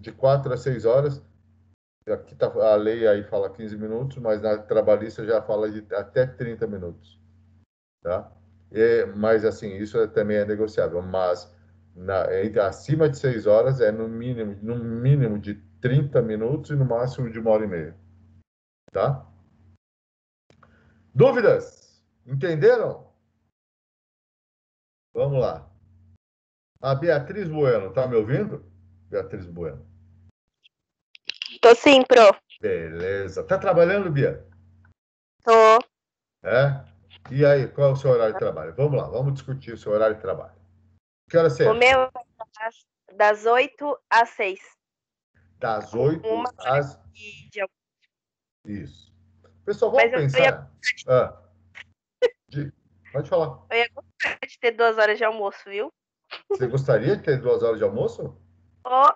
De 4 a 6 horas, aqui tá, a lei aí fala 15 minutos, mas na trabalhista já fala de até 30 minutos. Tá? Mas, assim, isso também é negociável. Mas acima de 6 horas é no mínimo de 30 minutos e no máximo de 1h30. Tá? Dúvidas? Entenderam? Vamos lá. A Beatriz Bueno, tá me ouvindo? Beatriz Bueno. Tô sim, pro. Beleza. Tá trabalhando, Bia? Tô. É? E aí, qual é o seu horário de trabalho? Vamos lá, vamos discutir o seu horário de trabalho. Que hora você O é? meu é das 8 às 6. Das 8 Uma às... de... Isso. Pessoal, Mas vamos eu ia, pensar... Ah, pode falar. eu ia gostar de ter 2 horas de almoço, viu? Você gostaria de ter 2 horas de almoço? Ó,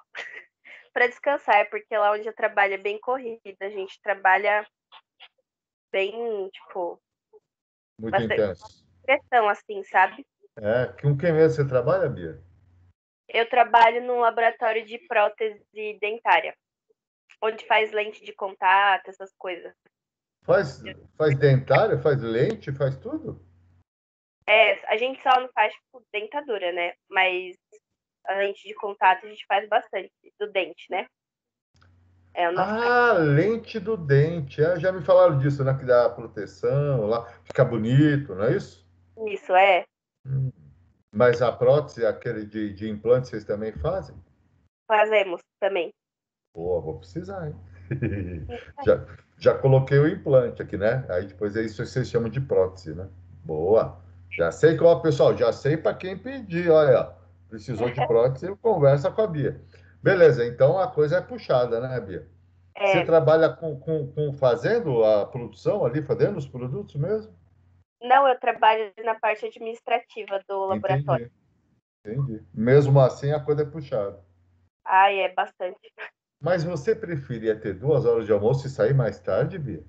pra descansar, porque lá onde eu trabalho é bem corrida. A gente trabalha bem, tipo, Muito bastante intenso. pressão, assim, sabe? É, com quem mesmo você trabalha, Bia? Eu trabalho num laboratório de prótese dentária, onde faz lente de contato, essas coisas. Faz dentária, faz lente, faz tudo? A gente só não faz, tipo, dentadura, né? Mas a lente de contato a gente faz bastante, do dente, né? É o nosso caso. Ah, lente do dente. Já me falaram disso, né? Que dá proteção lá, fica bonito, não é isso? Isso, é. Hum. Mas a prótese, aquele de implante, vocês também fazem? Fazemos também. Pô, vou precisar, hein? Já, já coloquei o implante aqui, né? Aí depois é isso que vocês chamam de prótese, né? Boa. Já sei qual, pessoal, já sei para quem pedir, olha, precisou de prótese, conversa com a Bia. Beleza, então a coisa é puxada, né, Bia? Você É. trabalha com fazendo a produção ali, fazendo os produtos mesmo? Não, eu trabalho na parte administrativa do laboratório. Entendi, entendi. Mesmo assim, a coisa é puxada. Ai, é bastante. Mas você preferia ter 2 horas de almoço e sair mais tarde, Bia?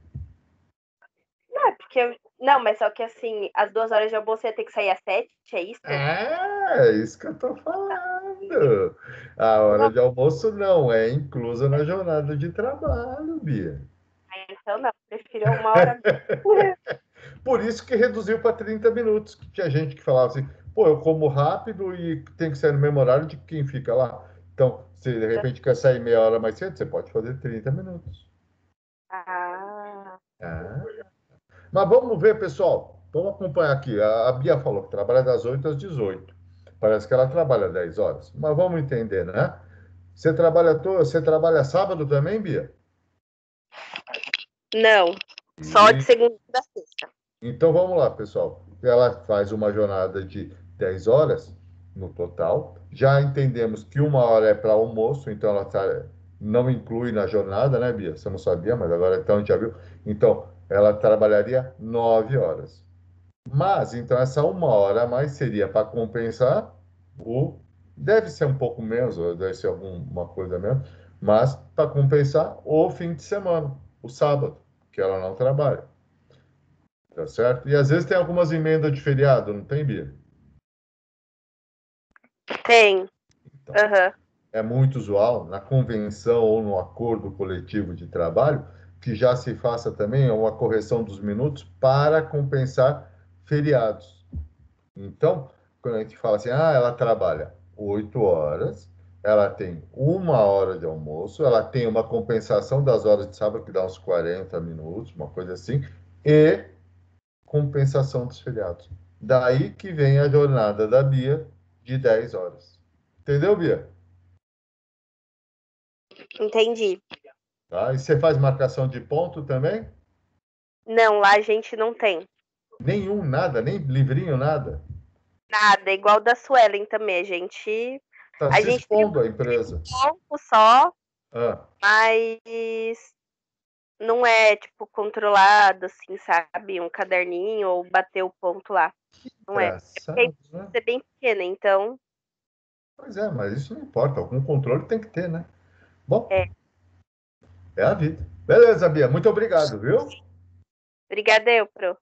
Não, é porque não, mas só que assim, às 2 horas de almoço eu ia ter que sair às 7, é isso? É isso que eu tô falando. A hora de almoço não é inclusa na jornada de trabalho, Bia. Então não, prefiro 1 hora. Por isso que reduziu para 30 minutos. Que tinha gente que falava assim, pô, eu como rápido e tem que sair no mesmo horário de quem fica lá. Então, se de repente quer sair meia hora mais cedo, você pode fazer 30 minutos. Ah, Ah. Mas vamos ver, pessoal. Vamos acompanhar aqui. A Bia falou que trabalha das 8 às 18. Parece que ela trabalha 10 horas. Mas vamos entender, né? Você trabalha sábado também, Bia? não, só de E segunda a sexta. então vamos lá, pessoal. Ela faz uma jornada de 10 horas no total. Já entendemos que 1 hora é para almoço, então não inclui na jornada, né, Bia? Você não sabia, mas agora então a gente já viu. Então, ela trabalharia 9 horas. Mas, então, essa 1 hora a mais seria para compensar o. Deve ser um pouco menos, ou deve ser alguma coisa menos, mas para compensar o fim de semana, o sábado, que ela não trabalha. Tá certo? E às vezes tem algumas emendas de feriado, não tem, Bia? Tem. Então, Aham. é muito usual na convenção ou no acordo coletivo de trabalho que já se faça também uma correção dos minutos para compensar feriados. Então, quando a gente fala assim, ela trabalha 8 horas, ela tem 1 hora de almoço, ela tem uma compensação das horas de sábado, que dá uns 40 minutos, uma coisa assim, e compensação dos feriados. Daí que vem a jornada da Bia de 10 horas. Entendeu, Bia? Entendi. Tá? E você faz marcação de ponto também? Não, lá a gente não tem Nenhum, nada, nem livrinho, nada. nada, é igual da Suelen também. A gente Tá a se gente tem expondo a empresa. um pouco só, Ah, mas não é, tipo, controlado, assim, sabe? Um caderninho ou bater o ponto lá. Não é. Porque aí Engraçado, né? é bem pequena, então. Pois é, mas isso não importa. Algum controle tem que ter, né? Bom, É. é a vida. Beleza, Bia. Muito obrigado, viu? Obrigada, eu, Pro.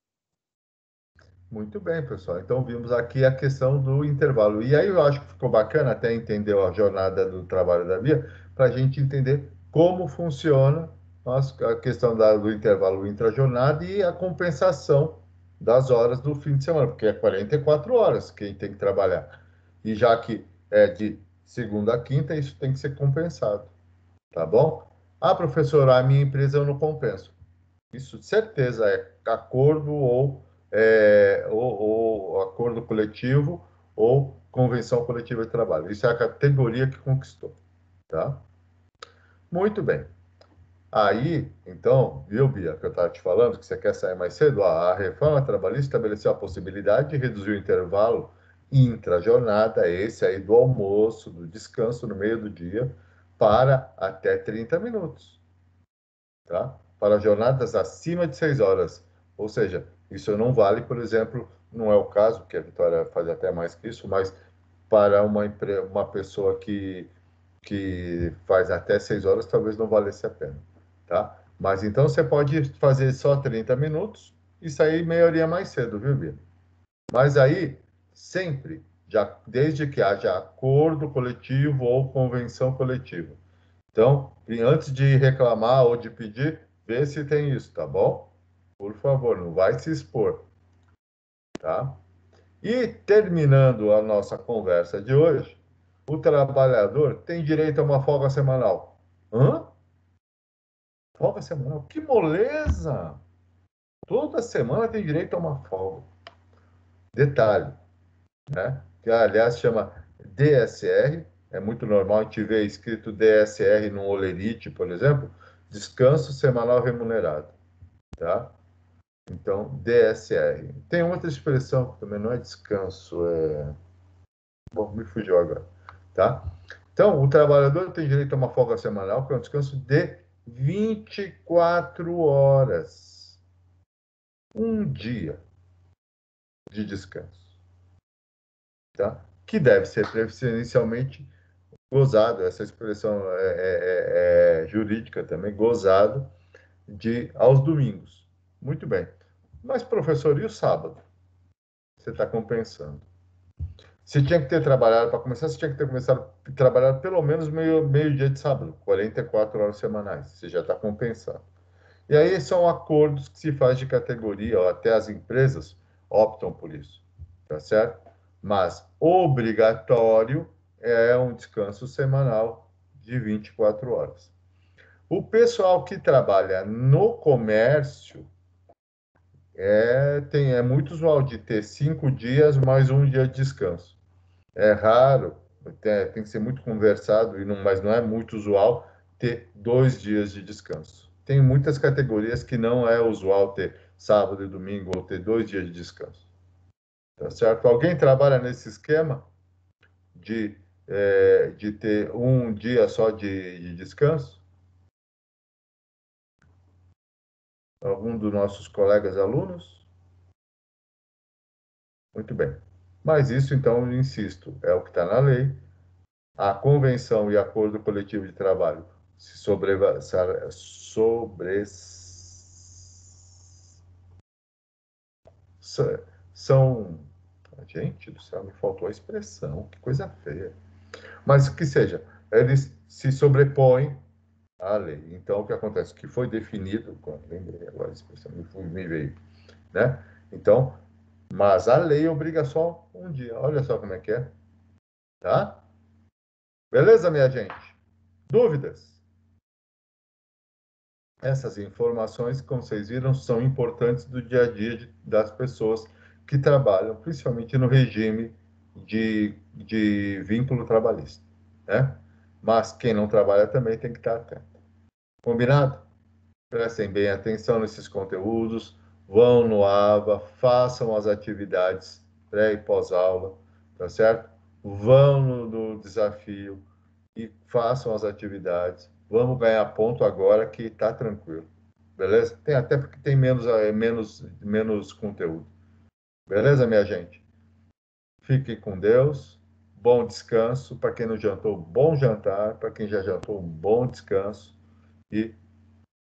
Muito bem, pessoal. Então, vimos aqui a questão do intervalo. E aí, eu acho que ficou bacana até entender a jornada do trabalho da Bia, para a gente entender como funciona a questão do intervalo intra-jornada e a compensação das horas do fim de semana, porque é 44 horas quem tem que trabalhar. E já que é de segunda a quinta, isso tem que ser compensado. Tá bom? Ah, professor, a minha empresa eu não compenso. Isso, certeza, é acordo ou acordo coletivo ou convenção coletiva de trabalho. Isso é a categoria que conquistou, tá? Muito bem. Aí, então, viu, Bia, que eu estava te falando, que você quer sair mais cedo? A reforma trabalhista estabeleceu a possibilidade de reduzir o intervalo intra-jornada, esse aí do almoço, do descanso no meio do dia, para até 30 minutos. Tá? Para jornadas acima de 6 horas. Ou seja, isso não vale, por exemplo, não é o caso, porque a Vitória faz até mais que isso, mas para uma pessoa que faz até 6 horas, talvez não valesse a pena. Tá? Mas então você pode fazer só 30 minutos e sair meia horinha mais cedo, viu, Bia? Mas aí, sempre, desde que haja acordo coletivo ou convenção coletiva. Então, antes de reclamar ou de pedir, vê se tem isso, tá bom? Por favor, não vai se expor, tá? E terminando a nossa conversa de hoje, o trabalhador tem direito a uma folga semanal. Hã? Folga semanal? Que moleza! Toda semana tem direito a uma folga. Detalhe, né? Que aliás chama DSR, é muito normal a gente ver escrito DSR no Olerite, por exemplo, descanso semanal remunerado, tá? Então, DSR. Tem outra expressão que também não é descanso, bom, me fugiu agora, tá? Então, o trabalhador tem direito a uma folga semanal, que é um descanso de 24 horas. Um dia de descanso, tá? Que deve ser preferencialmente gozado, essa expressão jurídica também, gozado aos domingos. Muito bem. Mas, professor, e o sábado? Você está compensando. Você tinha que ter trabalhado, para começar, você tinha que ter começado a trabalhar pelo menos meio dia de sábado, 44 horas semanais. Você já está compensando. E aí são acordos que se faz de categoria, ou até as empresas optam por isso, tá certo? Mas obrigatório é um descanso semanal de 24 horas. O pessoal que trabalha no comércio é muito usual de ter 5 dias mais um dia de descanso. É raro, tem que ser muito conversado, mas não é muito usual ter 2 dias de descanso. Tem muitas categorias que não é usual ter sábado e domingo ou ter 2 dias de descanso. Tá certo? Alguém trabalha nesse esquema de ter um dia só de descanso? Algum dos nossos colegas alunos? Muito bem. Mas isso, então, eu insisto, é o que está na lei. A convenção e acordo coletivo de trabalho se são. Gente do céu, me faltou a expressão, que coisa feia. Mas que seja, eles se sobrepõem à lei. Então, o que acontece? O que foi definido, lembrei agora a expressão, me veio, né? Então, mas a lei obriga só um dia. Olha só como é que é, tá? Beleza, minha gente? Dúvidas? Essas informações, como vocês viram, são importantes do dia a dia das pessoas que trabalham, principalmente no regime de vínculo trabalhista, né? Mas quem não trabalha também tem que estar atento. Combinado? Prestem bem atenção nesses conteúdos, vão no AVA, façam as atividades pré e pós-aula, tá certo? Vão no desafio e façam as atividades. Vamos ganhar ponto agora que está tranquilo. beleza? Tem até porque tem menos conteúdo. Beleza, minha gente? Fiquem com Deus. Bom descanso. Para quem não jantou, bom jantar. Para quem já jantou, bom descanso. E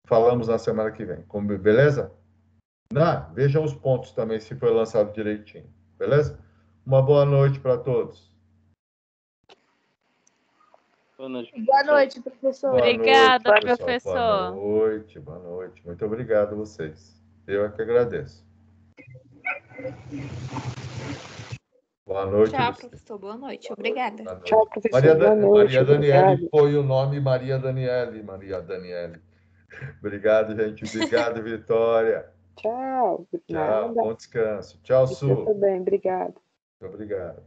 falamos na semana que vem. Beleza? Vejam os pontos também, se foi lançado direitinho. Beleza? Uma boa noite para todos. Boa noite. Boa noite, professor. Obrigada, Boa noite, pessoal. professor. Boa noite. Muito obrigado a vocês. Eu é que agradeço. Boa noite. Tchau, Luciana. professor. Boa noite. Obrigada. Boa noite. Tchau, professor. Maria, Boa noite. Maria Daniele, Obrigado. põe o nome Maria Daniele. Maria Daniele. Obrigado, gente. Obrigado, Vitória. Tchau. Tchau. Nada. Bom descanso. Tchau, Você Su. também. Obrigado. Obrigado.